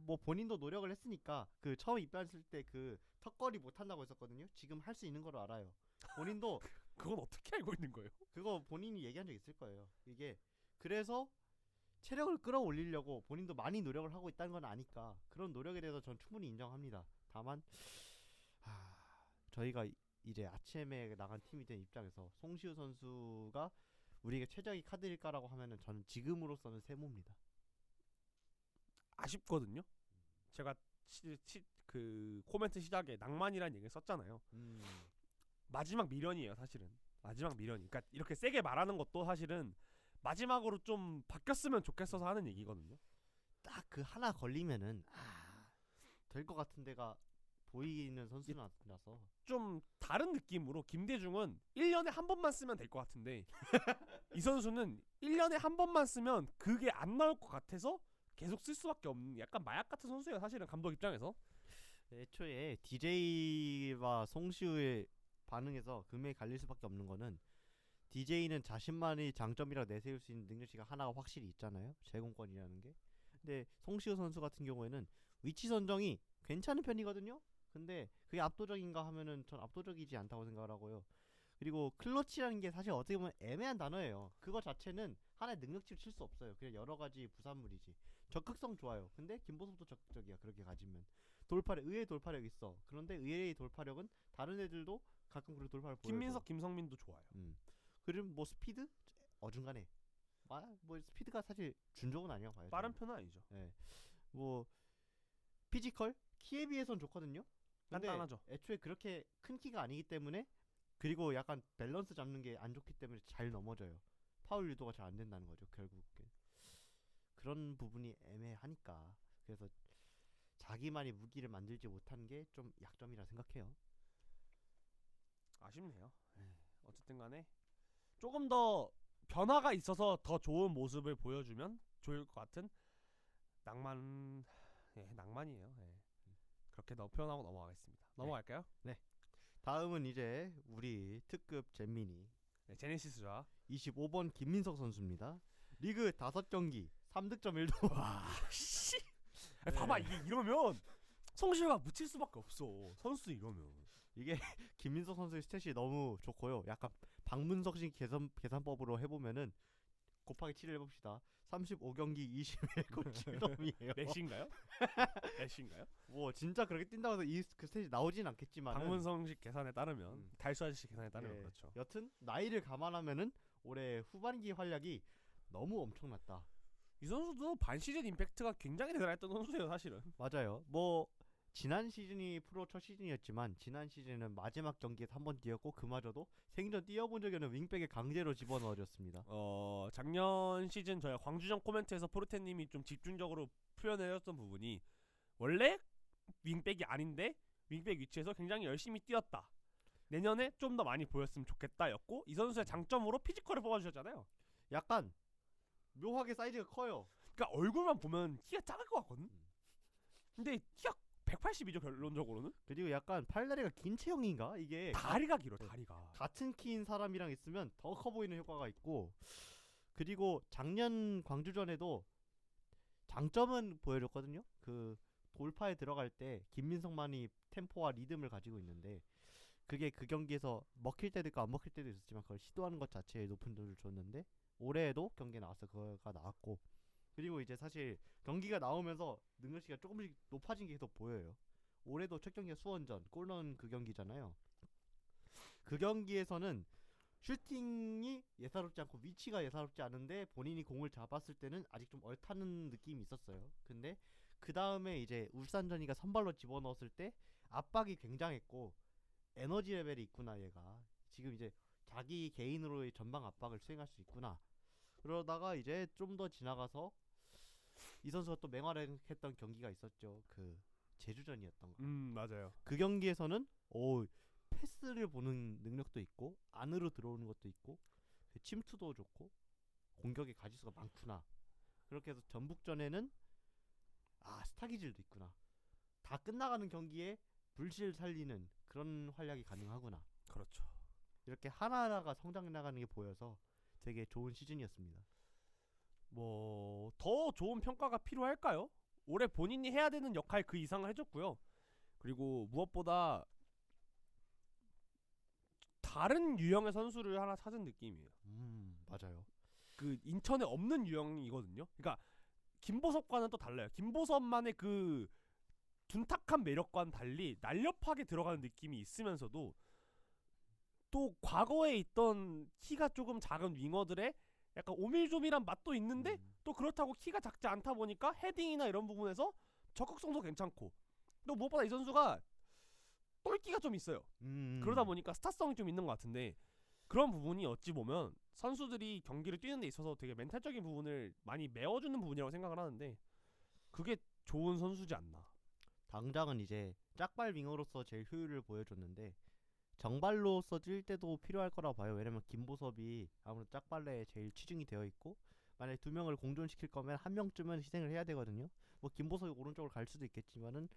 B: 뭐 본인도 노력을 했으니까 그 처음 입단했을 때 그 턱걸이 못 한다고 했었거든요. 지금 할 수 있는 거로 알아요. 본인도
A: 그건 어떻게 알고 있는 거예요?
B: 그거 본인이 얘기한 적 있을 거예요. 이게 그래서 체력을 끌어올리려고 본인도 많이 노력을 하고 있다는 건 아니까 그런 노력에 대해서 전 충분히 인정합니다. 다만 저희가 이제 아침에 나간 팀이 된 입장에서 송시우 선수가 우리에게 최적의 카드일까라고 하면은 저는 지금으로서는 세모입니다.
A: 아쉽거든요. 제가 그 코멘트 시작에 낭만이라는 얘기를 썼잖아요. 마지막 미련이에요, 사실은. 마지막 미련. 그러니까 이렇게 세게 말하는 것도 사실은 마지막으로 좀 바뀌었으면 좋겠어서 하는 얘기거든요.
B: 딱 그 하나 걸리면은 될 것 같은 데가 보이는 선수는 아니라서
A: 좀 다른 느낌으로 김대중은 1년에 한 번만 쓰면 될 것 같은데 이 선수는 1년에 한 번만 쓰면 그게 안 나올 것 같아서 계속 쓸 수밖에 없는 약간 마약 같은 선수예요, 사실은 감독 입장에서.
B: 애초에 DJ와 송시우의 반응해서 금액이 갈릴 수밖에 없는 거는 DJ는 자신만의 장점이라 내세울 수 있는 능력치가 하나가 확실히 있잖아요. 제공권이라는 게. 근데 송시우 선수 같은 경우에는 위치 선정이 괜찮은 편이거든요. 근데 그게 압도적인가 하면은 전 압도적이지 않다고 생각을 하고요. 그리고 클러치라는 게 사실 어떻게 보면 애매한 단어예요. 그거 자체는 하나의 능력치로 칠 수 없어요. 그냥 여러 가지 부산물이지. 적극성 좋아요. 근데 김보섭도 적극적이야. 그렇게 가지면 돌파력, 의외의 돌파력 있어. 그런데 의외의 돌파력은 다른 애들도 가끔 그런 돌파를 보여줘.
A: 김민석, 김성민도 좋아요.
B: 그리고 뭐 스피드 어중간해. 뭐 스피드가 사실 준종은 아니라고 봐요.
A: 빠른
B: 저는.
A: 편은 아니죠.
B: 네. 뭐 피지컬 키에 비해선 좋거든요. 근데
A: 단단하죠.
B: 애초에 그렇게 큰 키가 아니기 때문에 그리고 약간 밸런스 잡는 게 안 좋기 때문에 잘 넘어져요. 파울 유도가 잘 안 된다는 거죠. 결국엔 그런 부분이 애매하니까 그래서 자기만의 무기를 만들지 못하는 게 좀 약점이라 생각해요.
A: 아쉽네요. 어쨌든 간에 조금 더 변화가 있어서 더 좋은 모습을 보여주면 좋을 것 같은 낭만이에요. 그렇게 표현하고 넘어가겠습니다. 넘어갈까요?
B: 다음은 이제 우리 특급 잼민이
A: 네, 제네시스와
B: 25번 김민석 선수입니다. 리그 5경기 3득점 1도.
A: 와 씨. 봐봐 이게 이러면 송시우가 묻힐 수밖에 없어. 선수 이러면.
B: 이게 김민석 선수의 스탯이 너무 좋고요. 약간 박문석식 계산법으로 해보면은 곱하기 7을 해봅시다. 35경기 21골 킬덤이에요.
A: 메시인가요? 메시인가요?
B: 뭐 진짜 그렇게 뛴다고 해서 그 스탯이 나오진 않겠지만
A: 박문성식 계산에 따르면 달수 아저씨 계산에 따르면
B: 예,
A: 그렇죠.
B: 여튼 나이를 감안하면은 올해 후반기 활약이 너무 엄청났다.
A: 이 선수도 반 시즌 임팩트가 굉장히 대단했던 선수예요, 사실은.
B: 맞아요. 뭐 지난 시즌이 프로 첫 시즌이었지만 지난 시즌은 마지막 경기에서 한 번 뛰었고 그마저도 생전 뛰어본 적이 없는 윙백에 강제로 집어넣어줬습니다.
A: 작년 시즌 저희 광주전 코멘트에서 포르테님이 좀 집중적으로 표현해줬던 부분이 원래 윙백이 아닌데 윙백 위치에서 굉장히 열심히 뛰었다. 내년에 좀 더 많이 보였으면 좋겠다였고 이 선수의 장점으로 피지컬을 뽑아주셨잖아요.
B: 약간 묘하게 사이즈가 커요.
A: 그러니까 얼굴만 보면 키가 작을 것 같거든. 근데 키가 180이죠 결론적으로는.
B: 그리고 약간 팔다리가 긴 체형인가? 이게
A: 다리가 길어 다리가.
B: 같은 키인 사람이랑 있으면 더 커 보이는 효과가 있고 그리고 작년 광주전에도 장점은 보여줬거든요. 그 돌파에 들어갈 때 김민석만이 템포와 리듬을 가지고 있는데 그게 그 경기에서 먹힐 때도 있고 안 먹힐 때도 있었지만 그걸 시도하는 것 자체에 높은 점을 줬는데 올해에도 경기에 나와서 그거가 나왔고 그리고 이제 사실 경기가 나오면서 능력치가 조금씩 높아진 게 계속 보여요. 올해도 첫 경기가 수원전 골 넣은 그 경기잖아요. 그 경기에서는 슈팅이 예사롭지 않고 위치가 예사롭지 않은데 본인이 공을 잡았을 때는 아직 좀 얼타는 느낌이 있었어요. 근데 그 다음에 이제 울산전이가 선발로 집어넣었을 때 압박이 굉장했고 에너지 레벨이 있구나 얘가 지금 이제 자기 개인으로의 전방 압박을 수행할 수 있구나. 그러다가 이제 좀 더 지나가서 이 선수가 또 맹활약했던 경기가 있었죠. 그 제주전이었던 거.
A: 맞아요.
B: 그 경기에서는 패스를 보는 능력도 있고 안으로 들어오는 것도 있고 그 침투도 좋고 공격의 가지수가 많구나. 그렇게 해서 전북전에는 스타 기질도 있구나. 다 끝나가는 경기에 불실 살리는 그런 활약이 가능하구나.
A: 그렇죠.
B: 이렇게 하나하나가 성장해 나가는 게 보여서 되게 좋은 시즌이었습니다.
A: 뭐 더 좋은 평가가 필요할까요? 올해 본인이 해야 되는 역할 그 이상을 해줬고요. 그리고 무엇보다 다른 유형의 선수를 하나 찾은 느낌이에요.
B: 맞아요.
A: 그 인천에 없는 유형이거든요. 그러니까 김보섭과는 또 달라요. 김보섭만의 그 둔탁한 매력과는 달리 날렵하게 들어가는 느낌이 있으면서도 또 과거에 있던 키가 조금 작은 윙어들의 약간 오밀조밀한 맛도 있는데 또 그렇다고 키가 작지 않다 보니까 헤딩이나 이런 부분에서 적극성도 괜찮고 또 무엇보다 이 선수가 똘끼가 좀 있어요. 그러다 보니까 스타성이 좀 있는 것 같은데 그런 부분이 어찌 보면 선수들이 경기를 뛰는 데 있어서 되게 멘탈적인 부분을 많이 메워주는 부분이라고 생각을 하는데 그게 좋은 선수지 않나.
B: 당장은 이제 짝발 윙어로서 제일 효율을 보여줬는데 정발로서 뛸 때도 필요할 거라고 봐요. 왜냐면 김보섭이 아무래도 짝발레에 제일 치중이 되어 있고 만약에 두 명을 공존시킬 거면 한 명쯤은 희생을 해야 되거든요. 뭐 김보석이 오른쪽을 갈 수도 있겠지만은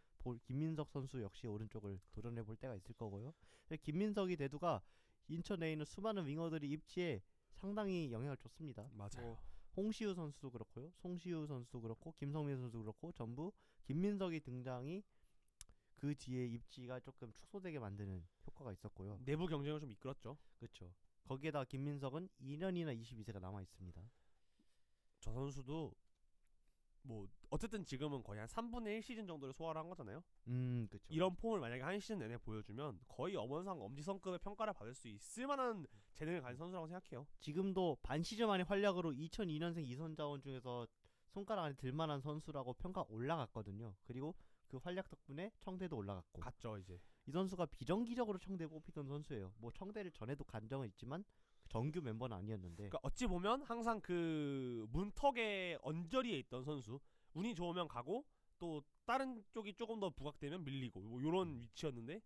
B: 김민석 선수 역시 오른쪽을 도전해 볼 때가 있을 거고요. 김민석이 대두가 인천에 있는 수많은 윙어들이 입지에 상당히 영향을 줬습니다.
A: 맞아요.
B: 뭐 홍시우 선수도 그렇고요, 송시우 선수도 그렇고, 김성민 선수도 그렇고, 전부 김민석이 등장이 그 뒤에 입지가 조금 축소되게 만드는 효과가 있었고요.
A: 내부 경쟁을 좀 이끌었죠.
B: 그렇죠. 거기에다 김민석은 2년이나 22세가 남아 있습니다.
A: 저 선수도 뭐 어쨌든 지금은 거의 한 3분의 1 시즌 정도를 소화를 한 거잖아요.
B: 그렇죠.
A: 이런 폼을 만약에 한 시즌 내내 보여주면 거의 엄원상 엄지성급의 평가를 받을 수 있을 만한 재능을 가진 선수라고 생각해요.
B: 지금도 반 시즌 만의 활약으로 2002년생 이선 자원 중에서 손가락 안에 들만한 선수라고 평가 올라갔거든요. 그리고 그 활약 덕분에 청대도 올라갔고,
A: 갔죠 이제.
B: 이 선수가 비정기적으로 청대 뽑히던 선수예요. 뭐 청대를 전에도 간 적은 있지만 정규 멤버는 아니었는데.
A: 그러니까 어찌 보면 항상 그 문턱의 언저리에 있던 선수, 운이 좋으면 가고 또 다른 쪽이 조금 더 부각되면 밀리고 뭐 이런 위치였는데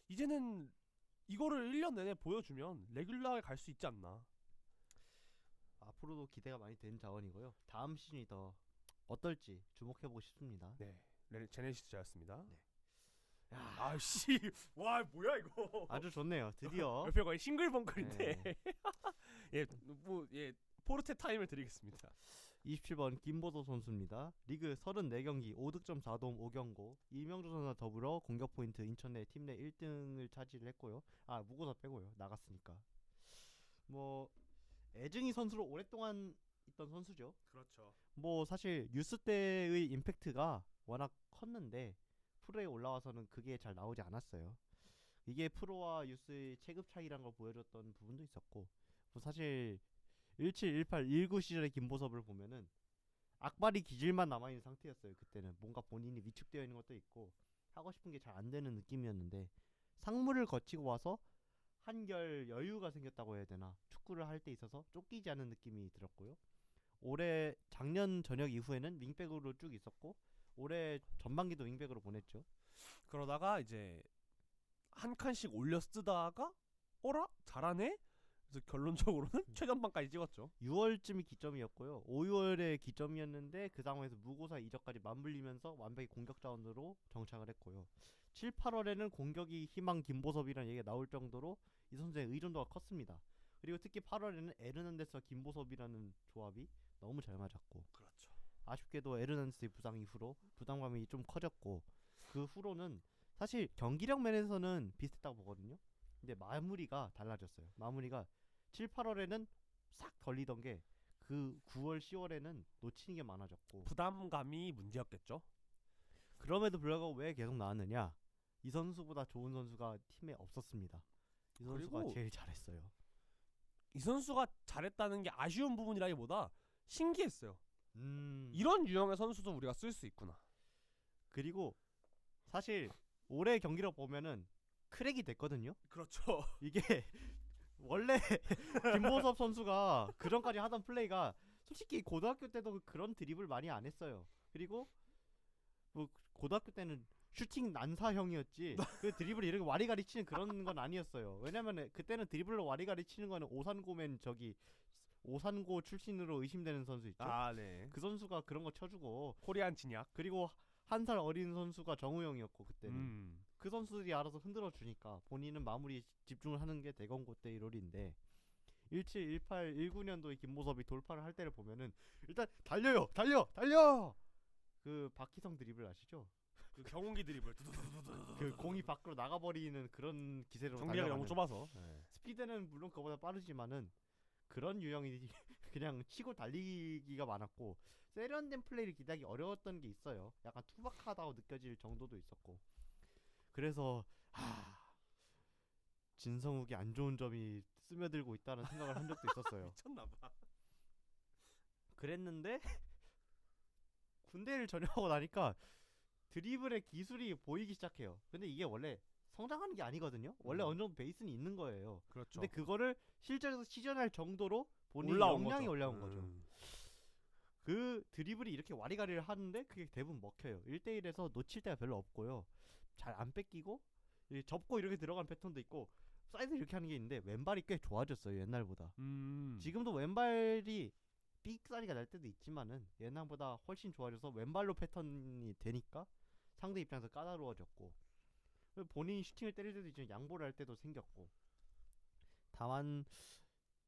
A: 이제는 이거를 1년 내내 보여주면 레귤러하게 갈 수 있지 않나.
B: 앞으로도 기대가 많이 되는 자원이고요. 다음 시즌이 더 어떨지 주목해보고 싶습니다.
A: 네, 제네시스였습니다.
B: 네.
A: 아씨, 와 뭐야 이거.
B: 아주 좋네요. 드디어
A: 옆에 거의 싱글벙글인데.
B: 네.
A: 예, 포르테 타임을 드리겠습니다.
B: 27번 김보도 선수입니다. 리그 34경기 5득점 4도움 5경고, 이명주 선수와 더불어 공격 포인트 인천 내 팀 내 1등을 차지를 했고요. 무고사 빼고요. 나갔으니까. 뭐 애증이 선수로 오랫동안 있던 선수죠.
A: 그렇죠.
B: 뭐 사실 유스 때의 임팩트가 워낙 컸는데 프로에 올라와서는 그게 잘 나오지 않았어요. 이게 프로와 유스의 체급 차이란 걸 보여줬던 부분도 있었고, 뭐 사실 17, 18, 19 시절의 김보섭을 보면은 악발이 기질만 남아있는 상태였어요. 그때는 뭔가 본인이 위축되어 있는 것도 있고 하고 싶은 게 잘 안 되는 느낌이었는데, 상무를 거치고 와서 한결 여유가 생겼다고 해야 되나, 축구를 할 때 있어서 쫓기지 않는 느낌이 들었고요. 올해 작년 전역 이후에는 윙백으로 쭉 있었고, 올해 전반기도 윙백으로 보냈죠.
A: 그러다가 이제 한 칸씩 올려 쓰다가 어라? 잘하네? 그래서 결론적으로는 최전방까지 찍었죠.
B: 6월쯤이 기점이었고요. 5, 6월에 기점이었는데 그 상황에서 무고사 이적까지 맞물리면서 완벽히 공격 자원으로 정착을 했고요. 7, 8월에는 공격이 희망 김보섭이라는 얘기가 나올 정도로 이 선수의 의존도가 컸습니다. 그리고 특히 8월에는 에르난데스와 김보섭이라는 조합이 너무 잘 맞았고,
A: 그렇죠.
B: 아쉽게도 에르난데스의 부상 이후로 부담감이 좀 커졌고, 그 후로는 사실 경기력 면에서는 비슷했다고 보거든요. 근데 마무리가 달라졌어요. 마무리가 7, 8월에는 싹 걸리던 게 그 9월, 10월에는 놓치는 게 많아졌고,
A: 부담감이 문제였겠죠.
B: 그럼에도 불구하고 왜 계속 나왔느냐? 이 선수보다 좋은 선수가 팀에 없었습니다. 이 선수가
A: 그리고
B: 제일 잘했어요.
A: 이 선수가 잘했다는 게 아쉬운 부분이라기보다 신기했어요.
B: 음.
A: 이런 유형의 선수도 우리가 쓸 수 있구나.
B: 그리고 사실 올해 경기를 보면은 크랙이 됐거든요.
A: 그렇죠.
B: 이게 원래 김보섭 선수가 그전까지 하던 플레이가 솔직히 고등학교 때도 그런 드리블 많이 안 했어요. 그리고 뭐 고등학교 때는 슈팅 난사형이었지 그 드리블 이렇게 와리가리 치는 그런 건 아니었어요. 왜냐면 그때는 드리블로 와리가리 치는 거는 오산고맨 오산고 출신으로 의심되는 선수 있죠.
A: 네.
B: 그 선수가 그런 거 쳐주고,
A: 코리안 진약.
B: 그리고 한 살 어린 선수가 정우영이었고, 그때는 그 선수들이 알아서 흔들어 주니까 본인은 마무리에 집중을 하는 게 대건고 때의 롤인데, 17, 18, 19년도에 김보섭이 돌파를 할 때를 보면은 일단 달려요, 달려. 그 박희성 드리블 아시죠?
A: 그 경운기 드리블.
B: 그 공이 밖으로 나가버리는 그런 기세로
A: 정리가 너무
B: 달려가는.
A: 좁아서.
B: 스피드는 물론 그보다 빠르지만은 그런 유형이 그냥 치고 달리기가 많았고, 세련된 플레이를 기대하기 어려웠던 게 있어요. 약간 투박하다고 느껴질 정도도 있었고, 그래서 진성욱이 안 좋은 점이 스며들고 있다는 생각을 한 적도 있었어요.
A: 미쳤나봐.
B: 그랬는데 군대를 전역하고 나니까 드리블의 기술이 보이기 시작해요. 근데 이게 원래 성장하는 게 아니거든요. 원래 어느 정도 베이스는 있는 거예요.
A: 그렇죠.
B: 근데 그거를 실전에서 시전할 정도로 본인
A: 올라온
B: 역량이
A: 거죠.
B: 올라온 거죠. 그 드리블이 이렇게 와리가리를 하는데 그게 대부분 먹혀요. 1대1에서 놓칠 때가 별로 없고요. 잘 안 뺏기고 접고 이렇게 들어간 패턴도 있고, 사이드 이렇게 하는 게 있는데 왼발이 꽤 좋아졌어요. 옛날보다. 지금도 왼발이 삑사리가 날 때도 있지만은 옛날보다 훨씬 좋아져서 왼발로 패턴이 되니까 상대 입장에서 까다로워졌고, 그리고 본인이 슈팅을 때릴 때도 이제 양보를 할 때도 생겼고. 다만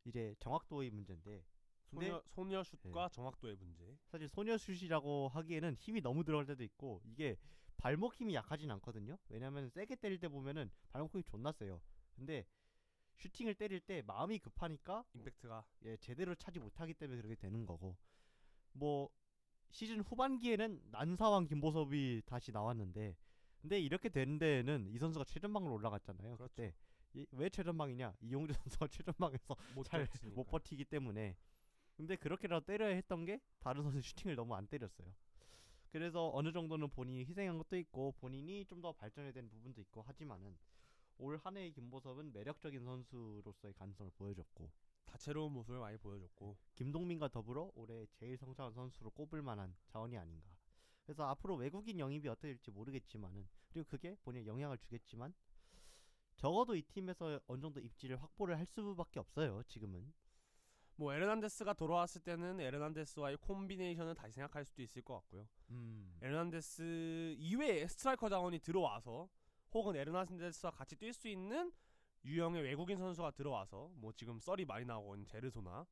B: 이제 정확도의 문제인데, 근데
A: 소녀 슛과 정확도의 문제.
B: 사실 소녀슛이라고 하기에는 힘이 너무 들어갈 때도 있고, 이게 발목 힘이 약하진 않거든요. 왜냐면 세게 때릴 때 보면은 발목 힘이 존나 세요. 근데 슈팅을 때릴 때 마음이 급하니까
A: 임팩트가
B: 제대로 차지 못하기 때문에 그렇게 되는 거고. 뭐 시즌 후반기에는 난사왕 김보섭이 다시 나왔는데, 근데 이렇게 된 데에는 이 선수가 최전방으로 올라갔잖아요.
A: 그렇죠.
B: 그때 왜 최전방이냐? 이용주 선수가 최전방에서 잘 못 버티기 때문에. 근데 그렇게라도 때려야 했던 게 다른 선수 슈팅을 너무 안 때렸어요. 그래서 어느 정도는 본인이 희생한 것도 있고 본인이 좀 더 발전해야 되는 부분도 있고 하지만은, 올 한 해의 김보섭은 매력적인 선수로서의 가능성을 보여줬고,
A: 다채로운 모습을 많이 보여줬고,
B: 김동민과 더불어 올해 제일 성장한 선수로 꼽을 만한 자원이 아닌가. 그래서 앞으로 외국인 영입이 어떻게 될지 모르겠지만은, 그리고 그게 본인에 영향을 주겠지만, 적어도 이 팀에서 어느 정도 입지를 확보를 할 수밖에 없어요 지금은.
A: 뭐 에르난데스가 돌아왔을 때는 에르난데스와의 콤비네이션을 다시 생각할 수도 있을 것 같고요. 에르난데스 이외에 스트라이커 자원이 들어와서, 혹은 에르난데스와 같이 뛸 수 있는 유형의 외국인 선수가 들어와서, 뭐 지금 썰이 많이 나오고 있는 제르소나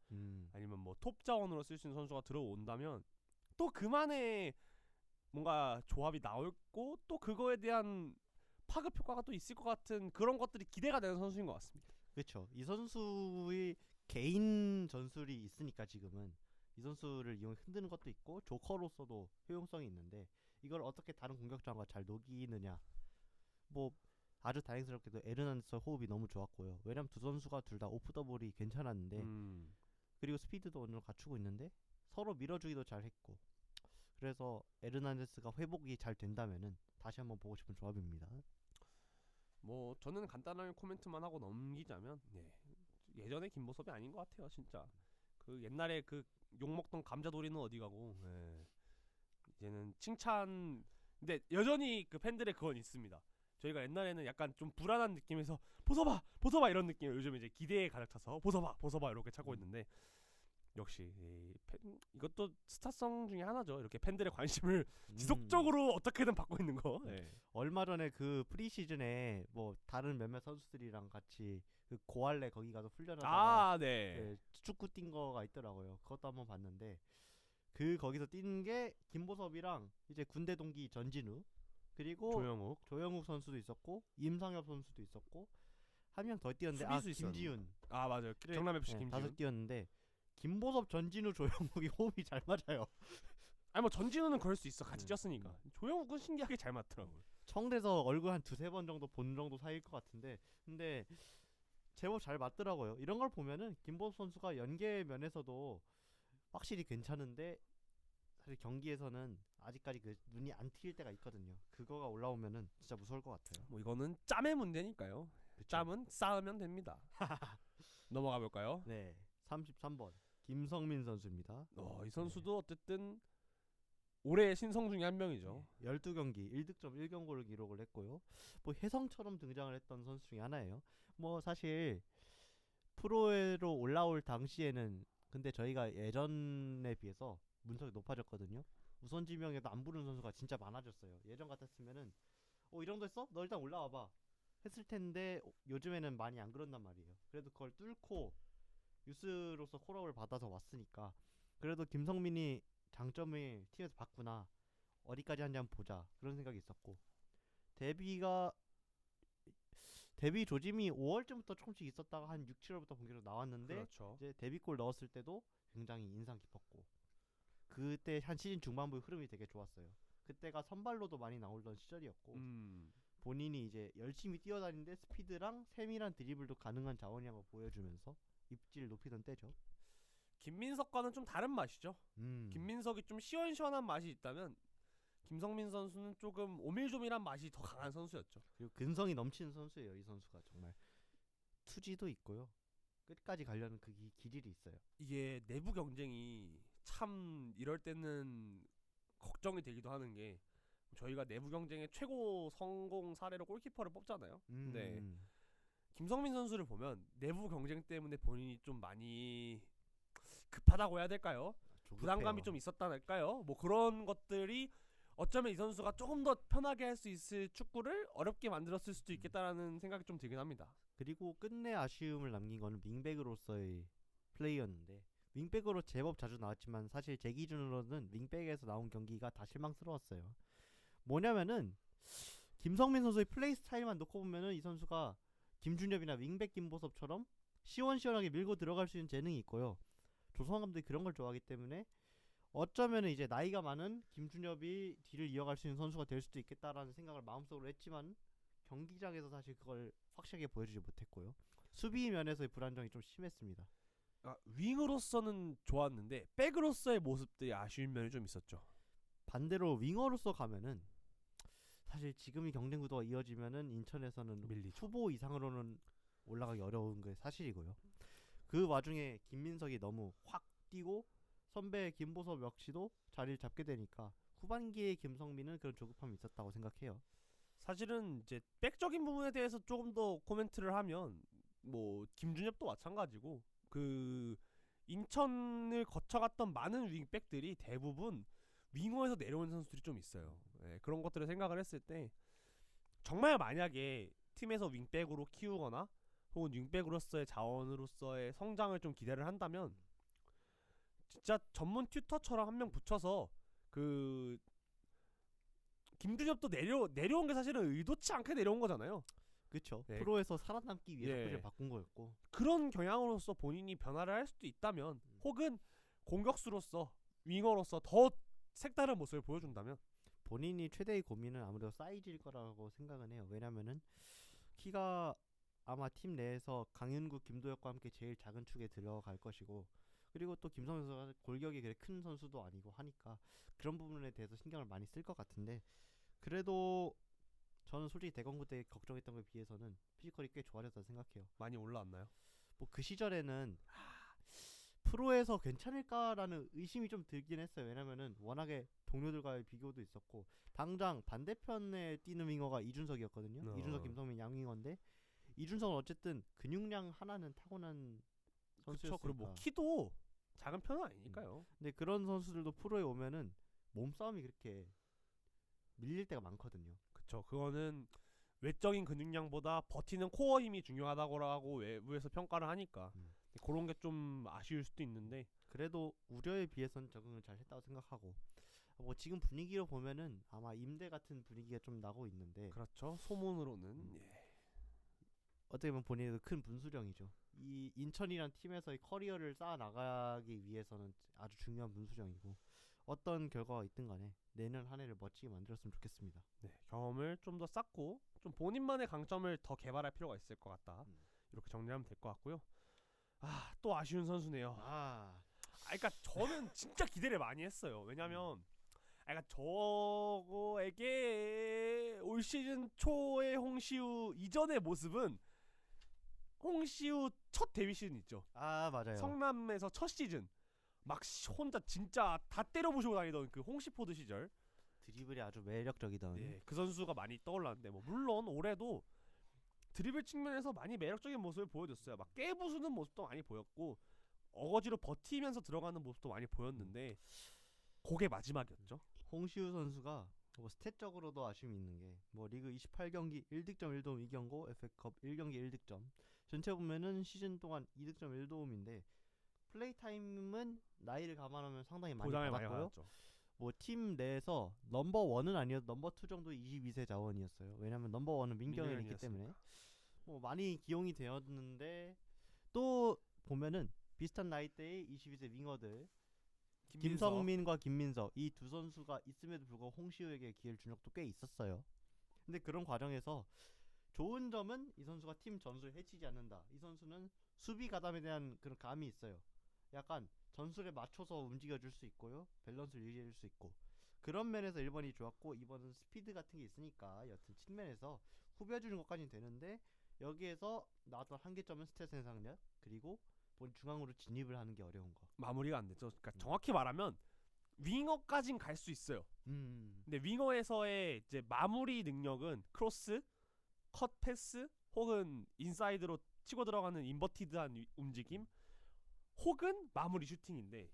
A: 아니면 뭐 톱 자원으로 쓸 수 있는 선수가 들어온다면 또 그만의 뭔가 조합이 나올고, 또 그거에 대한 파급 효과가 또 있을 것 같은 그런 것들이 기대가 되는 선수인 것 같습니다.
B: 그렇죠. 이 선수의 개인 전술이 있으니까 지금은 이 선수를 이용해 흔드는 것도 있고 조커로서도 효용성이 있는데, 이걸 어떻게 다른 공격자와 잘 녹이느냐. 뭐 아주 다행스럽게도 에르난데스와 호흡이 너무 좋았고요. 왜냐면 두 선수가 둘 다 오프 더블이 괜찮았는데, 그리고 스피드도 어느 정도 갖추고 있는데 서로 밀어주기도 잘했고, 그래서 에르난데스가 회복이 잘 된다면은 다시 한번 보고 싶은 조합입니다.
A: 뭐 저는 간단한 코멘트만 하고 넘기자면, 예전의 김보섭이 아닌 것 같아요 진짜. 그 옛날에 그 욕먹던 감자돌이는 어디 가고, 이제는 칭찬. 근데 여전히 그 팬들의 그건 있습니다. 저희가 옛날에는 약간 좀 불안한 느낌에서 보서봐 이런 느낌, 요즘 이제 기대에 가득 차서 보서봐 이렇게 찾고 있는데, 역시 이것도 스타성 중에 하나죠. 이렇게 팬들의 관심을 지속적으로 어떻게든 받고 있는 거.
B: 얼마 전에 그 프리시즌에 뭐 다른 몇몇 선수들이랑 같이 그 고알레 거기 가서 훈련하다가 축구 뛴 거가 있더라고요. 그것도 한번 봤는데, 그 거기서 뛰는 게 김보섭이랑 이제 군대 동기 전진우, 그리고 조영욱 선수도 있었고 임상엽 선수도 있었고, 한 명 더 뛰었는데 김지훈.
A: 맞아요. 경남 FC 김지훈.
B: 다섯 뛰었는데 김보섭, 전진우, 조영욱이 호흡이 잘 맞아요.
A: 아니 뭐 전진우는 그럴 수 있어. 같이 뛰었으니까. 조영욱은 신기하게 잘 맞더라고요.
B: 청대에서 얼굴 한 두세 번 정도 본 정도 사이일 것 같은데, 근데 제법 잘 맞더라고요. 이런 걸 보면은 김보섭 선수가 연계 면에서도 확실히 괜찮은데, 사실 경기에서는 아직까지 그 눈이 안 트일 때가 있거든요. 그거가 올라오면은 진짜 무서울 것 같아요.
A: 뭐 이거는 짬의 문제니까요.
B: 그쵸?
A: 짬은 쌓으면 됩니다. 넘어가 볼까요?
B: 네, 33번 김성민 선수입니다.
A: 이 선수도 어쨌든 올해의 신성 중에 한 명이죠.
B: 12경기 1득점 1경고를 기록을 했고요. 뭐 혜성처럼 등장을 했던 선수 중에 하나예요. 뭐 사실 프로로 올라올 당시에는, 근데 저희가 예전에 비해서 문턱이 높아졌거든요. 우선 지명에도 안 부르는 선수가 진짜 많아졌어요. 예전 같았으면은 이 정도 했어? 너 일단 올라와봐 했을 텐데, 요즘에는 많이 안 그런단 말이에요. 그래도 그걸 뚫고 유스로서 콜업을 받아서 왔으니까, 그래도 김성민이 장점을 팀에서 봤구나, 어디까지 하는지 한번 보자, 그런 생각이 있었고, 데뷔 조짐이 5월쯤부터 조금씩 있었다가 한 6, 7월부터 본격적으로 나왔는데,
A: 그렇죠.
B: 이제 데뷔골 넣었을 때도 굉장히 인상 깊었고, 그때 한 시즌 중반부의 흐름이 되게 좋았어요. 그때가 선발로도 많이 나오던 시절이었고, 본인이 이제 열심히 뛰어다니는데 스피드랑 세밀한 드리블도 가능한 자원이라는 걸 보여주면서 입지를 높이던 때죠.
A: 김민석과는 좀 다른 맛이죠. 김민석이 좀 시원시원한 맛이 있다면, 김성민 선수는 조금 오밀조밀한 맛이 더 강한 선수였죠.
B: 그리고 근성이 넘치는 선수예요. 이 선수가 정말 투지도 있고요. 끝까지 가려는 그 기질이 있어요.
A: 이게 내부 경쟁이 참 이럴 때는 걱정이 되기도 하는 게, 저희가 내부 경쟁의 최고 성공 사례로 골키퍼를 뽑잖아요. 근데 김성민 선수를 보면 내부 경쟁 때문에 본인이 좀 많이 급하다고 해야 될까요?
B: 조급해요.
A: 부담감이 좀 있었다할까요? 뭐 그런 것들이 어쩌면 이 선수가 조금 더 편하게 할 수 있을 축구를 어렵게 만들었을 수도 있겠다라는 생각이 좀 들긴 합니다.
B: 그리고 끝내 아쉬움을 남긴 거는 윙백으로서의 플레이였는데, 윙백으로 제법 자주 나왔지만 사실 제 기준으로는 윙백에서 나온 경기가 다 실망스러웠어요. 뭐냐면은 김성민 선수의 플레이 스타일만 놓고 보면은 이 선수가 김준엽이나 윙백 김보섭처럼 시원시원하게 밀고 들어갈 수 있는 재능이 있고요. 조성환 감독이 그런 걸 좋아하기 때문에 어쩌면은 이제 나이가 많은 김준엽이 뒤를 이어갈 수 있는 선수가 될 수도 있겠다라는 생각을 마음속으로 했지만 경기장에서 사실 그걸 확실하게 보여주지 못했고요. 수비 면에서의 불안정이 좀 심했습니다.
A: 윙으로서는 좋았는데 백으로서의 모습들이 아쉬운 면이 좀 있었죠.
B: 반대로 윙어로서 가면은 사실 지금 이 경쟁 구도가 이어지면은 인천에서는
A: 밀리죠.
B: 후보 이상으로는 올라가기 어려운 게 사실이고요. 그 와중에 김민석이 너무 확 뛰고 선배 김보섭 역시도 자리를 잡게 되니까 후반기에 김성민은 그런 조급함이 있었다고 생각해요.
A: 사실은 이제 백적인 부분에 대해서 조금 더 코멘트를 하면 뭐 김준엽도 마찬가지고 그 인천을 거쳐갔던 많은 윙백들이 대부분 윙어에서 내려온 선수들이 좀 있어요. 예, 그런 것들을 생각을 했을 때 정말 만약에 팀에서 윙백으로 키우거나 혹은 윙백으로서의 자원으로서의 성장을 좀 기대를 한다면 진짜 전문 튜터처럼 한 명 붙여서 그 김준엽도 내려온 게 사실은 의도치 않게 내려온 거잖아요.
B: 그쵸?
A: 네.
B: 프로에서 살아남기 위해서
A: 예.
B: 코치를 바꾼 거였고,
A: 그런 경향으로서 본인이 변화를 할 수도 있다면 혹은 공격수로서 윙어로서 더 색다른 모습을 보여준다면
B: 본인이 최대의 고민은 아무래도 사이즈일 거라고 생각은 해요. 왜냐면은 키가 아마 팀 내에서 강윤구, 김도혁과 함께 제일 작은 축에 들어갈 것이고, 그리고 또 김성현 선수가 골격이 그렇게 큰 선수도 아니고 하니까 그런 부분에 대해서 신경을 많이 쓸 것 같은데, 그래도 저는 솔직히 대건구 때 걱정했던 거에 비해서는 피지컬이 꽤 좋아졌다 생각해요.
A: 많이 올라왔나요?
B: 뭐 그 시절에는 프로에서 괜찮을까라는 의심이 좀 들긴 했어요. 왜냐면은 워낙에 동료들과의 비교도 있었고, 당장 반대편에 뛰는 윙어가 이준석이었거든요. 이준석, 김성민 양윙어인데 이준석은 어쨌든 근육량 하나는 타고난
A: 그렇죠.
B: 선수였으니까.
A: 그리고 뭐 키도 작은 편은 아니니까요.
B: 근데 그런 선수들도 프로에 오면은 몸싸움이 그렇게 밀릴 때가 많거든요.
A: 그쵸. 그거는 외적인 근육량보다 버티는 코어 힘이 중요하다고 외부에서 평가를 하니까
B: 음.
A: 그런 게 좀 아쉬울 수도 있는데
B: 그래도 우려에 비해서는 적응을 잘 했다고 생각하고, 뭐 지금 분위기로 보면은 아마 임대 같은 분위기가 좀 나고 있는데,
A: 그렇죠. 소문으로는 예.
B: 어떻게 보면 본인에도 큰 분수령이죠. 이 인천이란 팀에서의 커리어를 쌓아 나가기 위해서는 아주 중요한 분수령이고, 어떤 결과가 있든 간에 내년 한 해를 멋지게 만들었으면 좋겠습니다.
A: 네, 경험을 좀 더 쌓고 좀 본인만의 강점을 더 개발할 필요가 있을 것 같다. 이렇게 정리하면 될 것 같고요. 또 아쉬운 선수네요. 그러니까 저는 진짜 기대를 많이 했어요. 왜냐면 그러니까 저거에게 올 시즌 초의 홍시우 이전의 모습은 홍시우 첫 데뷔 시즌 있죠.
B: 맞아요.
A: 성남에서 첫 시즌 막 혼자 진짜 다 때려부시고 다니던 그 홍시포드 시절.
B: 드리블이 아주 매력적이던.
A: 네, 그 선수가 많이 떠올랐는데 뭐 물론 올해도 드리블 측면에서 많이 매력적인 모습을 보여줬어요. 막 깨부수는 모습도 많이 보였고 어거지로 버티면서 들어가는 모습도 많이 보였는데 그게 마지막이었죠.
B: 홍시우 선수가 뭐 스탯적으로도 아쉬움이 있는 게, 뭐 리그 28경기 1득점 1도움 2경고, FA컵 1경기 1득점, 전체 보면은 시즌 동안 2득점 1도움인데 플레이 타임은 나이를 감안하면 상당히 많이
A: 보장을 많이
B: 받았고요.
A: 받았죠.
B: 뭐 팀 내에서 넘버 원은 아니어도 넘버 2 정도 22세 자원이었어요. 왜냐면 넘버 원은 민경현이 있기 때문에 뭐 많이 기용이 되었는데, 또 보면은 비슷한 나이대의 22세 윙어들 김성민과 김민석, 이 두 선수가 있음에도 불구하고 홍시우에게 기회를 준 적도 꽤 있었어요. 근데 그런 과정에서 좋은 점은 이 선수가 팀 전술을 해치지 않는다. 이 선수는 수비 가담에 대한 그런 감이 있어요. 약간 전술에 맞춰서 움직여줄 수 있고요, 밸런스를 유지해줄 수 있고, 그런 면에서 1번이 좋았고, 2번은 스피드 같은 게 있으니까 여튼 측면에서 후벼주는 것까지는 되는데, 여기에서 나왔던 한계점은 스탯 생산력, 그리고 본 중앙으로 진입을 하는 게 어려운 거.
A: 마무리가 안 됐죠. 그러니까 정확히 말하면 윙어까진 갈 수 있어요. 근데 윙어에서의 이제 마무리 능력은 크로스, 컷 패스 혹은 인사이드로 치고 들어가는 인버티드한 움직임, 혹은 마무리 슈팅인데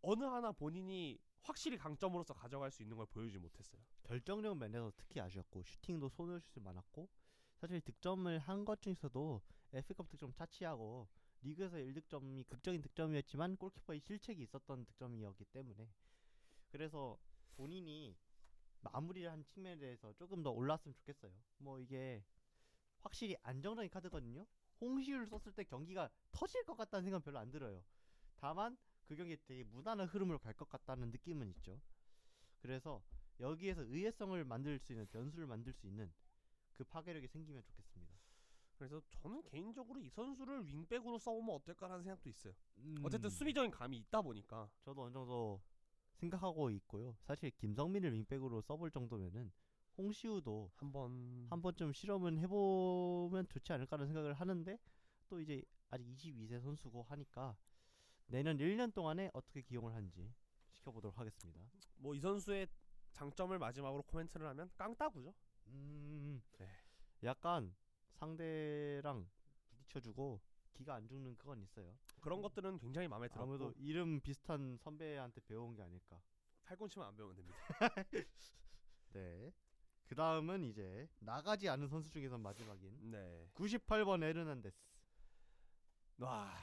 A: 어느 하나 본인이 확실히 강점으로서 가져갈 수 있는 걸 보여주지 못했어요.
B: 결정력 면에서 특히 아쉬웠고 슈팅도 손을 슛이 많았고 사실 득점을 한 것 중에서도 FA컵 득점 차치하고 리그에서 1득점이 극적인 득점이었지만 골키퍼의 실책이 있었던 득점이었기 때문에 그래서 본인이 마무리를 한 측면에 대해서 조금 더 올랐으면 좋겠어요. 뭐 이게 확실히 안정적인 카드거든요. 홍시우를 썼을 때 경기가 터질 것 같다는 생각은 별로 안 들어요. 다만 그 경기에 되게 무난한 흐름으로 갈 것 같다는 느낌은 있죠. 그래서 여기에서 의외성을 만들 수 있는 변수를 만들 수 있는 그 파괴력이 생기면 좋겠습니다.
A: 그래서 저는 개인적으로 이 선수를 윙백으로 써보면 어떨까라는 생각도 있어요. 어쨌든 수비적인 감이 있다 보니까.
B: 저도 어느 정도 생각하고 있고요. 사실 김성민을 윙백으로 써볼 정도면은 홍시우도 한 번쯤 실험은 해보면 좋지 않을까라는 생각을 하는데 또 이제 아직 22세 선수고 하니까 내년 1년 동안에 어떻게 기용을 하는지 지켜보도록 하겠습니다.
A: 뭐 이 선수의 장점을 마지막으로 코멘트를 하면 깡따구죠. 네.
B: 약간 상대랑 부딪혀주고 기가 안 죽는 그건 있어요.
A: 그런 것들은 굉장히 마음에 들었고
B: 아무래도 이름 비슷한 선배한테 배운 게 아닐까.
A: 팔꿈치만 안 배우면 됩니다.
B: 네. 그 다음은 이제 나가지 않은 선수 중에서 마지막인
A: 네.
B: 98번 에르난데스.
A: 와,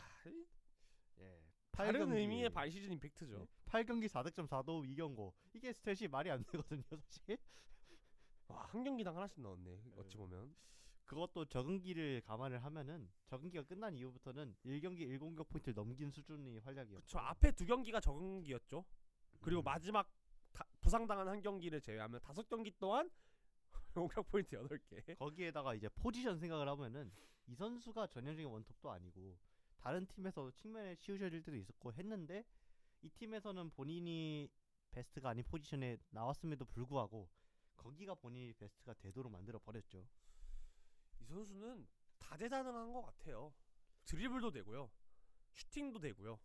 B: 예.
A: 다른 의미의 발시즌 임팩트죠.
B: 8경기 4득점 4도움 2경고. 이게 스탯이 말이 안 되거든요, 사실.
A: 와, 한 경기당 하나씩 넣었네. 어찌 보면.
B: 그것도 적응기를 감안을 하면은 적응기가 끝난 이후부터는 1경기 1공격 포인트를 넘긴 수준의 활약이었고.
A: 그쵸. 앞에 두 경기가 적응기였죠. 그리고 마지막 부상당한 한 경기를 제외하면 5경기 동안 공격 포인트 8개.
B: 거기에다가 이제 포지션 생각을 하면은 이 선수가 전형적인 원톱도 아니고 다른 팀에서 측면에 치우쳐질 때도 있었고 했는데 이 팀에서는 본인이 베스트가 아닌 포지션에 나왔음에도 불구하고 거기가 본인이 베스트가 되도록 만들어 버렸죠.
A: 이 선수는 다재다능한 것 같아요. 드리블도 되고요, 슈팅도 되고요,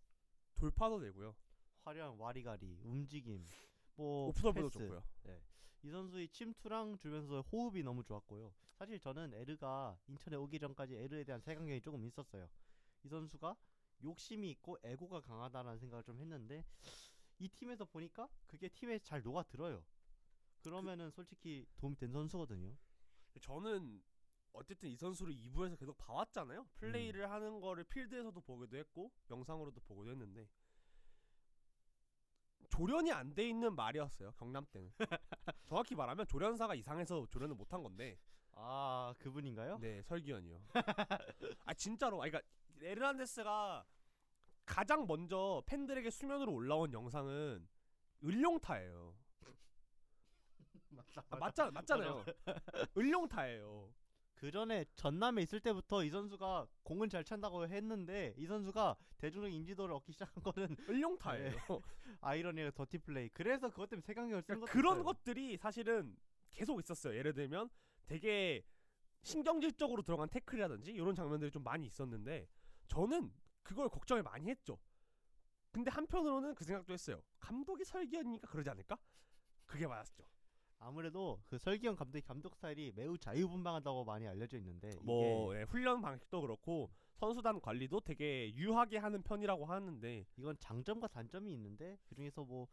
A: 돌파도 되고요,
B: 화려한 와리가리, 움직임, 뭐
A: 오프더블도
B: 패스.
A: 좋고요.
B: 네. 이 선수의 침투랑 주변에서 호흡이 너무 좋았고요. 사실 저는 에르가 인천에 오기 전까지 에르에 대한 색안경이 조금 있었어요. 이 선수가 욕심이 있고 에고가 강하다는 생각을 좀 했는데 이 팀에서 보니까 그게 팀에 잘 녹아들어요. 그러면은 솔직히 도움이 된 선수거든요.
A: 저는 어쨌든 이 선수를 2부에서 계속 봐왔잖아요. 플레이를 하는 거를 필드에서도 보기도 했고 영상으로도 보기도 했는데 조련이 안 돼 있는 말이었어요. 경남 때는. 정확히 말하면 조련사가 이상해서 조련을 못한 건데.
B: 아, 그분인가요?
A: 네, 설기현이요. 아 진짜로. 아, 그러니까 에르난데스가 가장 먼저 팬들에게 수면으로 올라온 영상은 을룡타예요. 맞잖아요. 을룡타예요.
B: 그 전에 전남에 있을 때부터 이 선수가 공은 잘 찬다고 했는데 이 선수가 대중적 인지도를 얻기 시작한 거는
A: 을룡타예요.
B: 아이러니가 더티 플레이. 그래서 그것 때문에 색안경을 쓴 것도
A: 그런
B: 있어요.
A: 것들이 사실은 계속 있었어요. 예를 들면 되게 신경질적으로 들어간 태클이라든지 이런 장면들이 좀 많이 있었는데 저는 그걸 걱정을 많이 했죠. 근데 한편으로는 그 생각도 했어요. 감독이 설기현이니까 그러지 않을까? 그게 맞았죠.
B: 아무래도 그 설기현 감독의 감독 스타일이 매우 자유분방하다고 많이 알려져 있는데
A: 뭐 훈련 방식도 그렇고 선수단 관리도 되게 유하게 하는 편이라고 하는데
B: 이건 장점과 단점이 있는데 그 중에서 뭐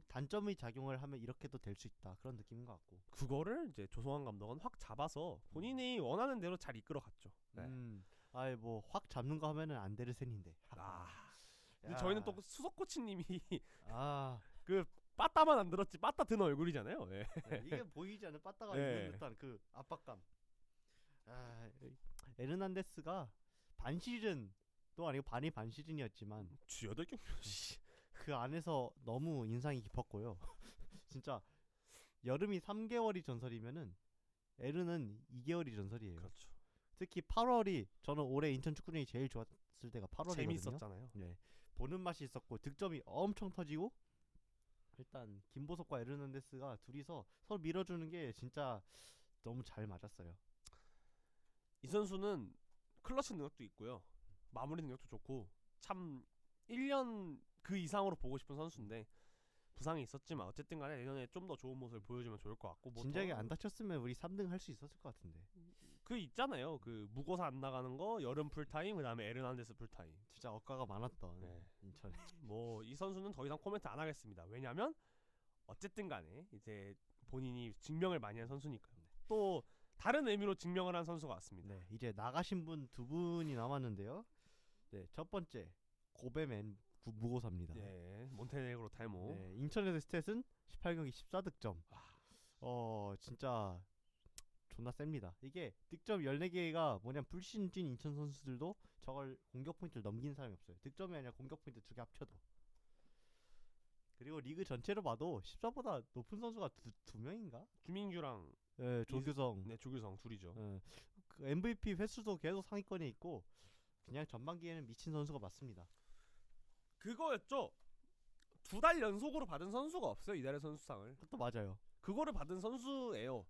B: 단점의 작용을 하면 이렇게도 될 수 있다 그런 느낌인 것 같고.
A: 그거를 이제 조성환 감독은 확 잡아서 본인이 원하는 대로 잘 이끌어갔죠. 네.
B: 아이 뭐 확 잡는 거 하면은 안데르센인데.
A: 근데 저희는 또 수석 코치님이 그 빠따만 안 들었지 빠따 든 얼굴이잖아요. 네.
B: 이게 보이지 않는 빠따가
A: 네.
B: 있는 듯한 그 압박감. 에르난데스가 반 시즌도 아니고 반 시즌이었지만
A: 주 8경기
B: 그 안에서 너무 인상이 깊었고요. 진짜 여름이 3개월이 전설이면은 에르는 2개월이 전설이에요.
A: 그렇죠.
B: 특히 8월이 저는 올해 인천 축구 중에 제일 좋았을 때가 8월이거든요.
A: 재밌었잖아요.
B: 네. 보는 맛이 있었고 득점이 엄청 터지고 일단 김보석과 에르난데스가 둘이서 서로 밀어주는 게 진짜 너무 잘 맞았어요.
A: 이 선수는 클러치 능력도 있고요. 마무리 능력도 좋고 참 1년 그 이상으로 보고 싶은 선수인데 부상이 있었지만 어쨌든 간에 내년에 좀 더 좋은 모습을 보여주면 좋을 것 같고 뭐
B: 진작에 안 다쳤으면 우리 3등 할 수 있었을 것 같은데.
A: 그 있잖아요. 그 무고사 안 나가는 거 여름 풀타임 그다음에 에르난데스 풀타임.
B: 진짜 억가가 많았던
A: 네.
B: 인천에.
A: 뭐 이 선수는 더 이상 코멘트 안 하겠습니다. 왜냐면 어쨌든 간에 이제 본인이 증명을 많이 한 선수니까요. 또 다른 의미로 증명을 한 선수가 왔습니다.
B: 네, 이제 나가신 분 두 분이 남았는데요. 네, 첫 번째 고베맨 무고사입니다.
A: 예, 몬테네그로 탈모.
B: 네, 인천에서 스탯은 18경기 14득점. 진짜 존나 셉니다. 이게 득점 14개가 뭐냐면 불신 뛴 인천 선수들도 저걸 공격 포인트를 넘긴 사람이 없어요. 득점이 아니라 공격 포인트 두 개 합쳐도. 그리고 리그 전체로 봐도 14보다 높은 선수가 두 명인가?
A: 주민규랑
B: 네, 조규성.
A: 네, 조규성 둘이죠.
B: 그 MVP 횟수도 계속 상위권에 있고 그냥 전반기에는 미친 선수가 맞습니다.
A: 그거였죠. 2달 연속으로 받은 선수가 없어요. 이달의 선수상을.
B: 그것도 맞아요.
A: 그거를 받은 선수예요.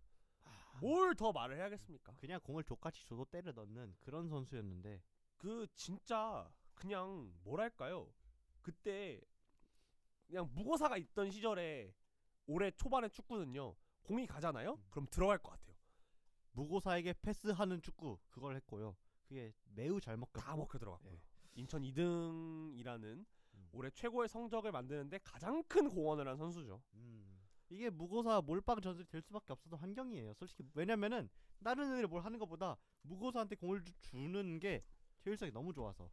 A: 뭘 더 말을 해야겠습니까?
B: 그냥 공을 족같이 줘도 때려 넣는 그런 선수였는데
A: 그 진짜 그냥 뭐랄까요? 그때 그냥 무고사가 있던 시절에 올해 초반의 축구는요. 공이 가잖아요. 그럼 들어갈 것 같아요.
B: 무고사에게 패스하는 축구 그걸 했고요. 그게 매우 잘 먹혔고
A: 다 먹혀 들어갔고요.
B: 예.
A: 인천 2등이라는 올해 최고의 성적을 만드는데 가장 큰 공헌을 한 선수죠.
B: 이게 무고사 몰빵 전술이 될 수밖에 없었던 환경이에요. 솔직히 왜냐면은 다른 애들이 뭘 하는 것보다 무고사한테 공을 주는 게 효율성이 너무 좋아서.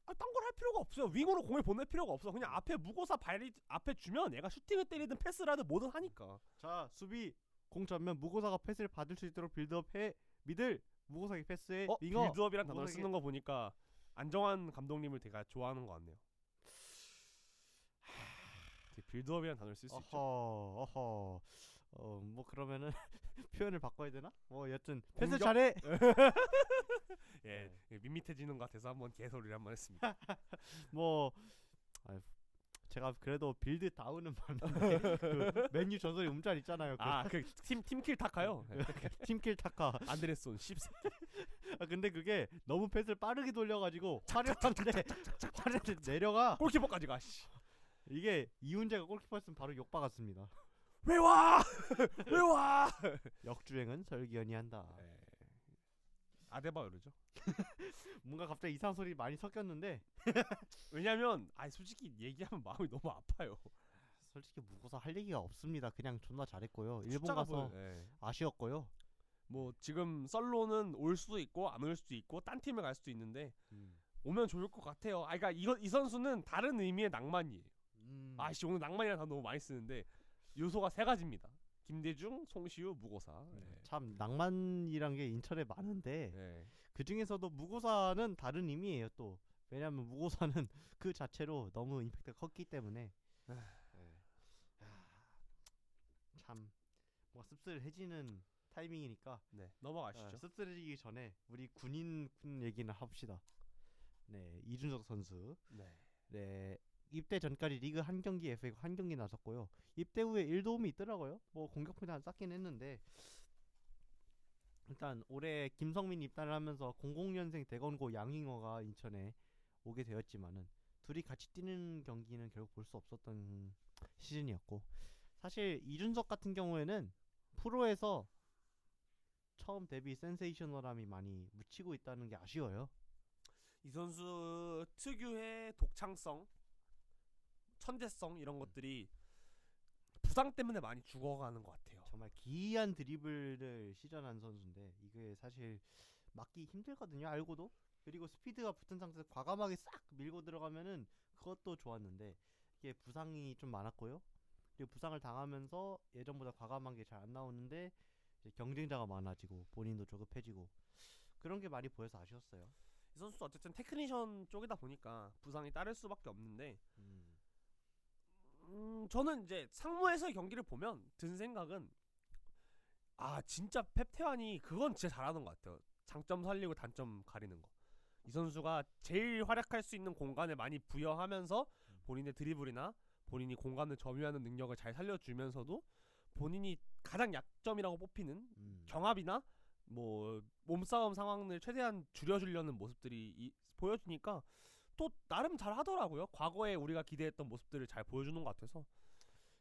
A: 딴 걸 할 필요가 없어요. 윙으로 공을 보낼 필요가 없어. 그냥 앞에 무고사 발이 앞에 주면 얘가 슈팅을 때리든 패스를 하든 뭐든 하니까.
B: 자 수비 공 전면 무고사가 패스를 받을 수 있도록 빌드업해 미들 무고사에게 패스해 윙어
A: 빌드업이란 단어를
B: 무고사에게-
A: 쓰는 거 보니까 안정환 감독님을 되게 좋아하는 것 같네요. 빌드업이란 단어를 쓸 수 있죠.
B: 어허 뭐 그러면은 표현을 바꿔야 되나? 뭐 여튼 패스
A: 공격-
B: 잘해.
A: 예, 밋밋해지는 것 같아서 한번 개소리를 한번 했습니다.
B: 뭐 제가 그래도 빌드 다운은 봤는데 그 맨유 전설의 음짤 있잖아요.
A: 그 팀킬 타카요.
B: 팀킬 타카.
A: 안드레손 10.
B: 근데 그게 너무 패스를 빠르게 돌려가지고 화려한데 내려가.
A: 골키퍼까지 가. 씨.
B: 이게 이훈재가 골키퍼였으면 바로 욕 박았습니다.
A: 왜 와? 왜 와?
B: 역주행은 설기현이 한다.
A: 아데바요르죠.
B: 뭔가 갑자기 이상한 소리 많이 섞였는데
A: 왜냐면 솔직히 얘기하면 마음이 너무 아파요.
B: 솔직히 무고사 할 얘기가 없습니다. 그냥 존나 잘했고요. 일본
A: 숫자가
B: 가서
A: 보여. 예.
B: 아쉬웠고요.
A: 뭐 지금 썰로는 올 수도 있고 안 올 수도 있고 딴 팀을 갈 수도 있는데 오면 좋을 것 같아요. 그러니까 이 선수는 다른 의미의 낭만이에요. 오늘 낭만이라는 단어 너무 많이 쓰는데 요소가 3가지입니다. 김대중, 송시우, 무고사.
B: 참 낭만이란 게 인천에 많은데 그 중에서도 무고사는 다른 의미예요. 또 왜냐하면 무고사는 그 자체로 너무 임팩트가 컸기 때문에 참 뭔가 씁쓸해지는 타이밍이니까
A: 넘어가시죠.
B: 씁쓸해지기 전에 우리 군인 얘기는 합시다. 네, 이준석 선수. 네, 입대 전까지 리그 한 경기 FA 한 경기 나섰고요. 입대 후에 1도움이 있더라고요. 뭐 공격 포인트 쌓긴 했는데 일단 올해 김성민 입단을 하면서 00년생 대건고 양잉어가 인천에 오게 되었지만은 둘이 같이 뛰는 경기는 결국 볼 수 없었던 시즌이었고 사실 이준석 같은 경우에는 프로에서 처음 데뷔 센세이셔널함이 많이 묻히고 있다는 게 아쉬워요.
A: 이 선수 특유의 독창성, 천재성 이런 것들이 부상 때문에 많이 죽어가는 것 같아요.
B: 정말 기이한 드리블을 시전한 선수인데 이게 사실 막기 힘들거든요. 알고도. 그리고 스피드가 붙은 상태에서 과감하게 싹 밀고 들어가면은 그것도 좋았는데 이게 부상이 좀 많았고요. 그리고 부상을 당하면서 예전보다 과감한 게 잘 안 나오는데 이제 경쟁자가 많아지고 본인도 조급해지고 그런 게 많이 보여서 아쉬웠어요.
A: 이 선수 어쨌든 테크니션 쪽이다 보니까 부상이 따를 수밖에 없는데 저는 이제 상무에서의 경기를 보면 든 생각은 진짜 펩태환이 그건 진짜 잘하는 것 같아요. 장점 살리고 단점 가리는 거. 이 선수가 제일 활약할 수 있는 공간을 많이 부여하면서 본인의 드리블이나 본인이 공간을 점유하는 능력을 잘 살려주면서도 본인이 가장 약점이라고 뽑히는 경합이나 뭐 몸싸움 상황을 최대한 줄여주려는 모습들이 보여주니까 또 나름 잘 하더라고요. 과거에 우리가 기대했던 모습들을 잘 보여주는 것 같아서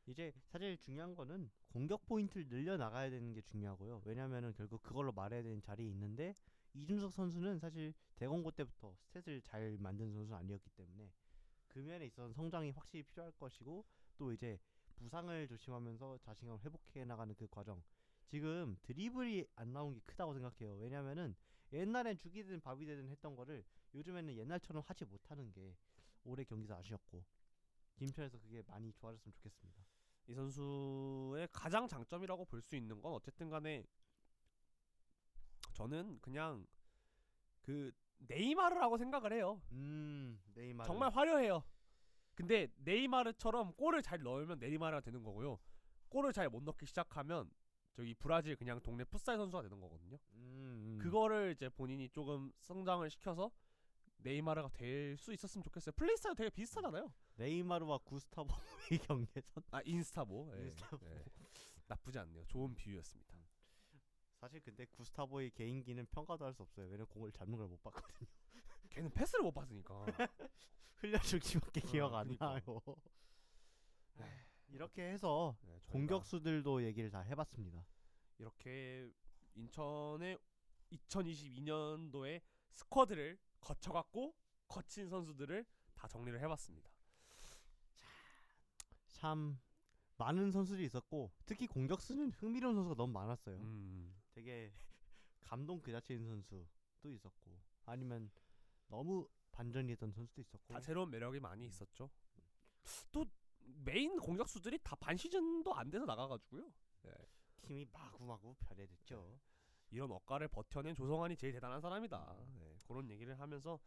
B: 이제 사실 중요한 거는 공격 포인트를 늘려 나가야 되는 게 중요하고요. 왜냐면은 결국 그걸로 말해야 되는 자리에 있는데 이준석 선수는 사실 대공고 때부터 스탯을 잘 만든 선수는 아니었기 때문에 그 면에 있어서 성장이 확실히 필요할 것이고 또 이제 부상을 조심하면서 자신감을 회복해 나가는 그 과정. 지금 드리블이 안 나온 게 크다고 생각해요. 왜냐면은 옛날엔 죽이 되든 밥이 되든 했던 거를 요즘에는 옛날처럼 하지 못하는 게 올해 경기에서 아쉬웠고 김천에서 그게 많이 좋아졌으면 좋겠습니다.
A: 이 선수의 가장 장점이라고 볼 수 있는 건 어쨌든 간에 저는 그냥 그 네이마르라고 생각을 해요.
B: 네이마르.
A: 정말 화려해요. 근데 네이마르처럼 골을 잘 넣으면 네이마르가 되는 거고요. 골을 잘 못 넣기 시작하면 저기 브라질 그냥 동네 풋살 선수가 되는 거거든요. 그거를 이제 본인이 조금 성장을 시켜서 네이마르가 될 수 있었으면 좋겠어요. 플레이 스타일 되게 비슷하잖아요.
B: 네이마르와 구스타보의 경계선.
A: 아 인스타보. 예.
B: 인스타보.
A: 예. 나쁘지 않네요. 좋은 비유였습니다.
B: 사실 근데 구스타보의 개인기는 평가도 할 수 없어요. 왜냐면 공을 잡는 걸 못 봤거든요.
A: 걔는 패스를 못 받으니까.
B: 흘려주기밖에 기억 안
A: 그니까.
B: 나요. 이렇게 해서
A: 네, 저희가
B: 공격수들도 얘기를 다 해봤습니다.
A: 이렇게 인천의 2022년도에 스쿼드를 거쳐갖고 거친 선수들을 다 정리를 해봤습니다.
B: 참 많은 선수들이 있었고 특히 공격수는 흥미로운 선수가 너무 많았어요. 되게 감동 그 자체인 선수도 있었고 아니면 너무 반전이 했던 선수도 있었고
A: 다채로운 매력이 많이 있었죠. 또 메인 공격수들이 다 반 시즌도 안 돼서 나가가지고요. 네.
B: 팀이 마구마구 변해됐죠.
A: 이런 억가를 버텨낸 조성환이 제일 대단한 사람이다. 네, 그런 얘기를 하면서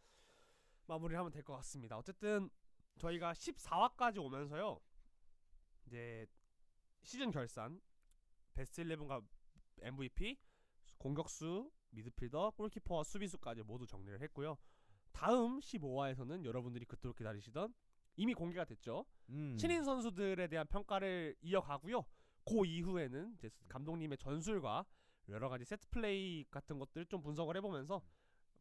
A: 마무리를 하면 될 것 같습니다. 어쨌든 저희가 14화까지 오면서요. 이제 시즌 결산, 베스트 11과 MVP, 공격수, 미드필더, 골키퍼와 수비수까지 모두 정리를 했고요. 다음 15화에서는 여러분들이 그토록 기다리시던 이미 공개가 됐죠. 신인 선수들에 대한 평가를 이어가고요. 그 이후에는 이제 감독님의 전술과 여러 가지 세트 플레이 같은 것들 좀 분석을 해보면서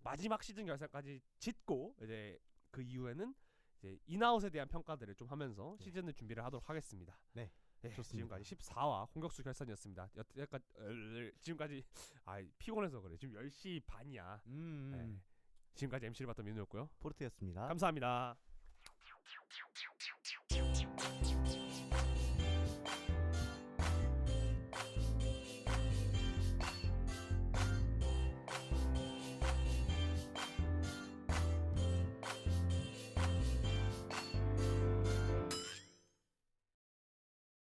A: 마지막 시즌 결산까지 짓고 이제 그 이후에는 이제 인아웃에 대한 평가들을 좀 하면서 시즌을 준비를 하도록 하겠습니다.
B: 네, 좋습니다.
A: 지금까지 14화 공격수 결산이었습니다. 여태까지 지금까지 피곤해서 그래. 지금 10시 반이야. 지금까지 MC를 맡은 민우였고요.
B: 포르트였습니다.
A: 감사합니다.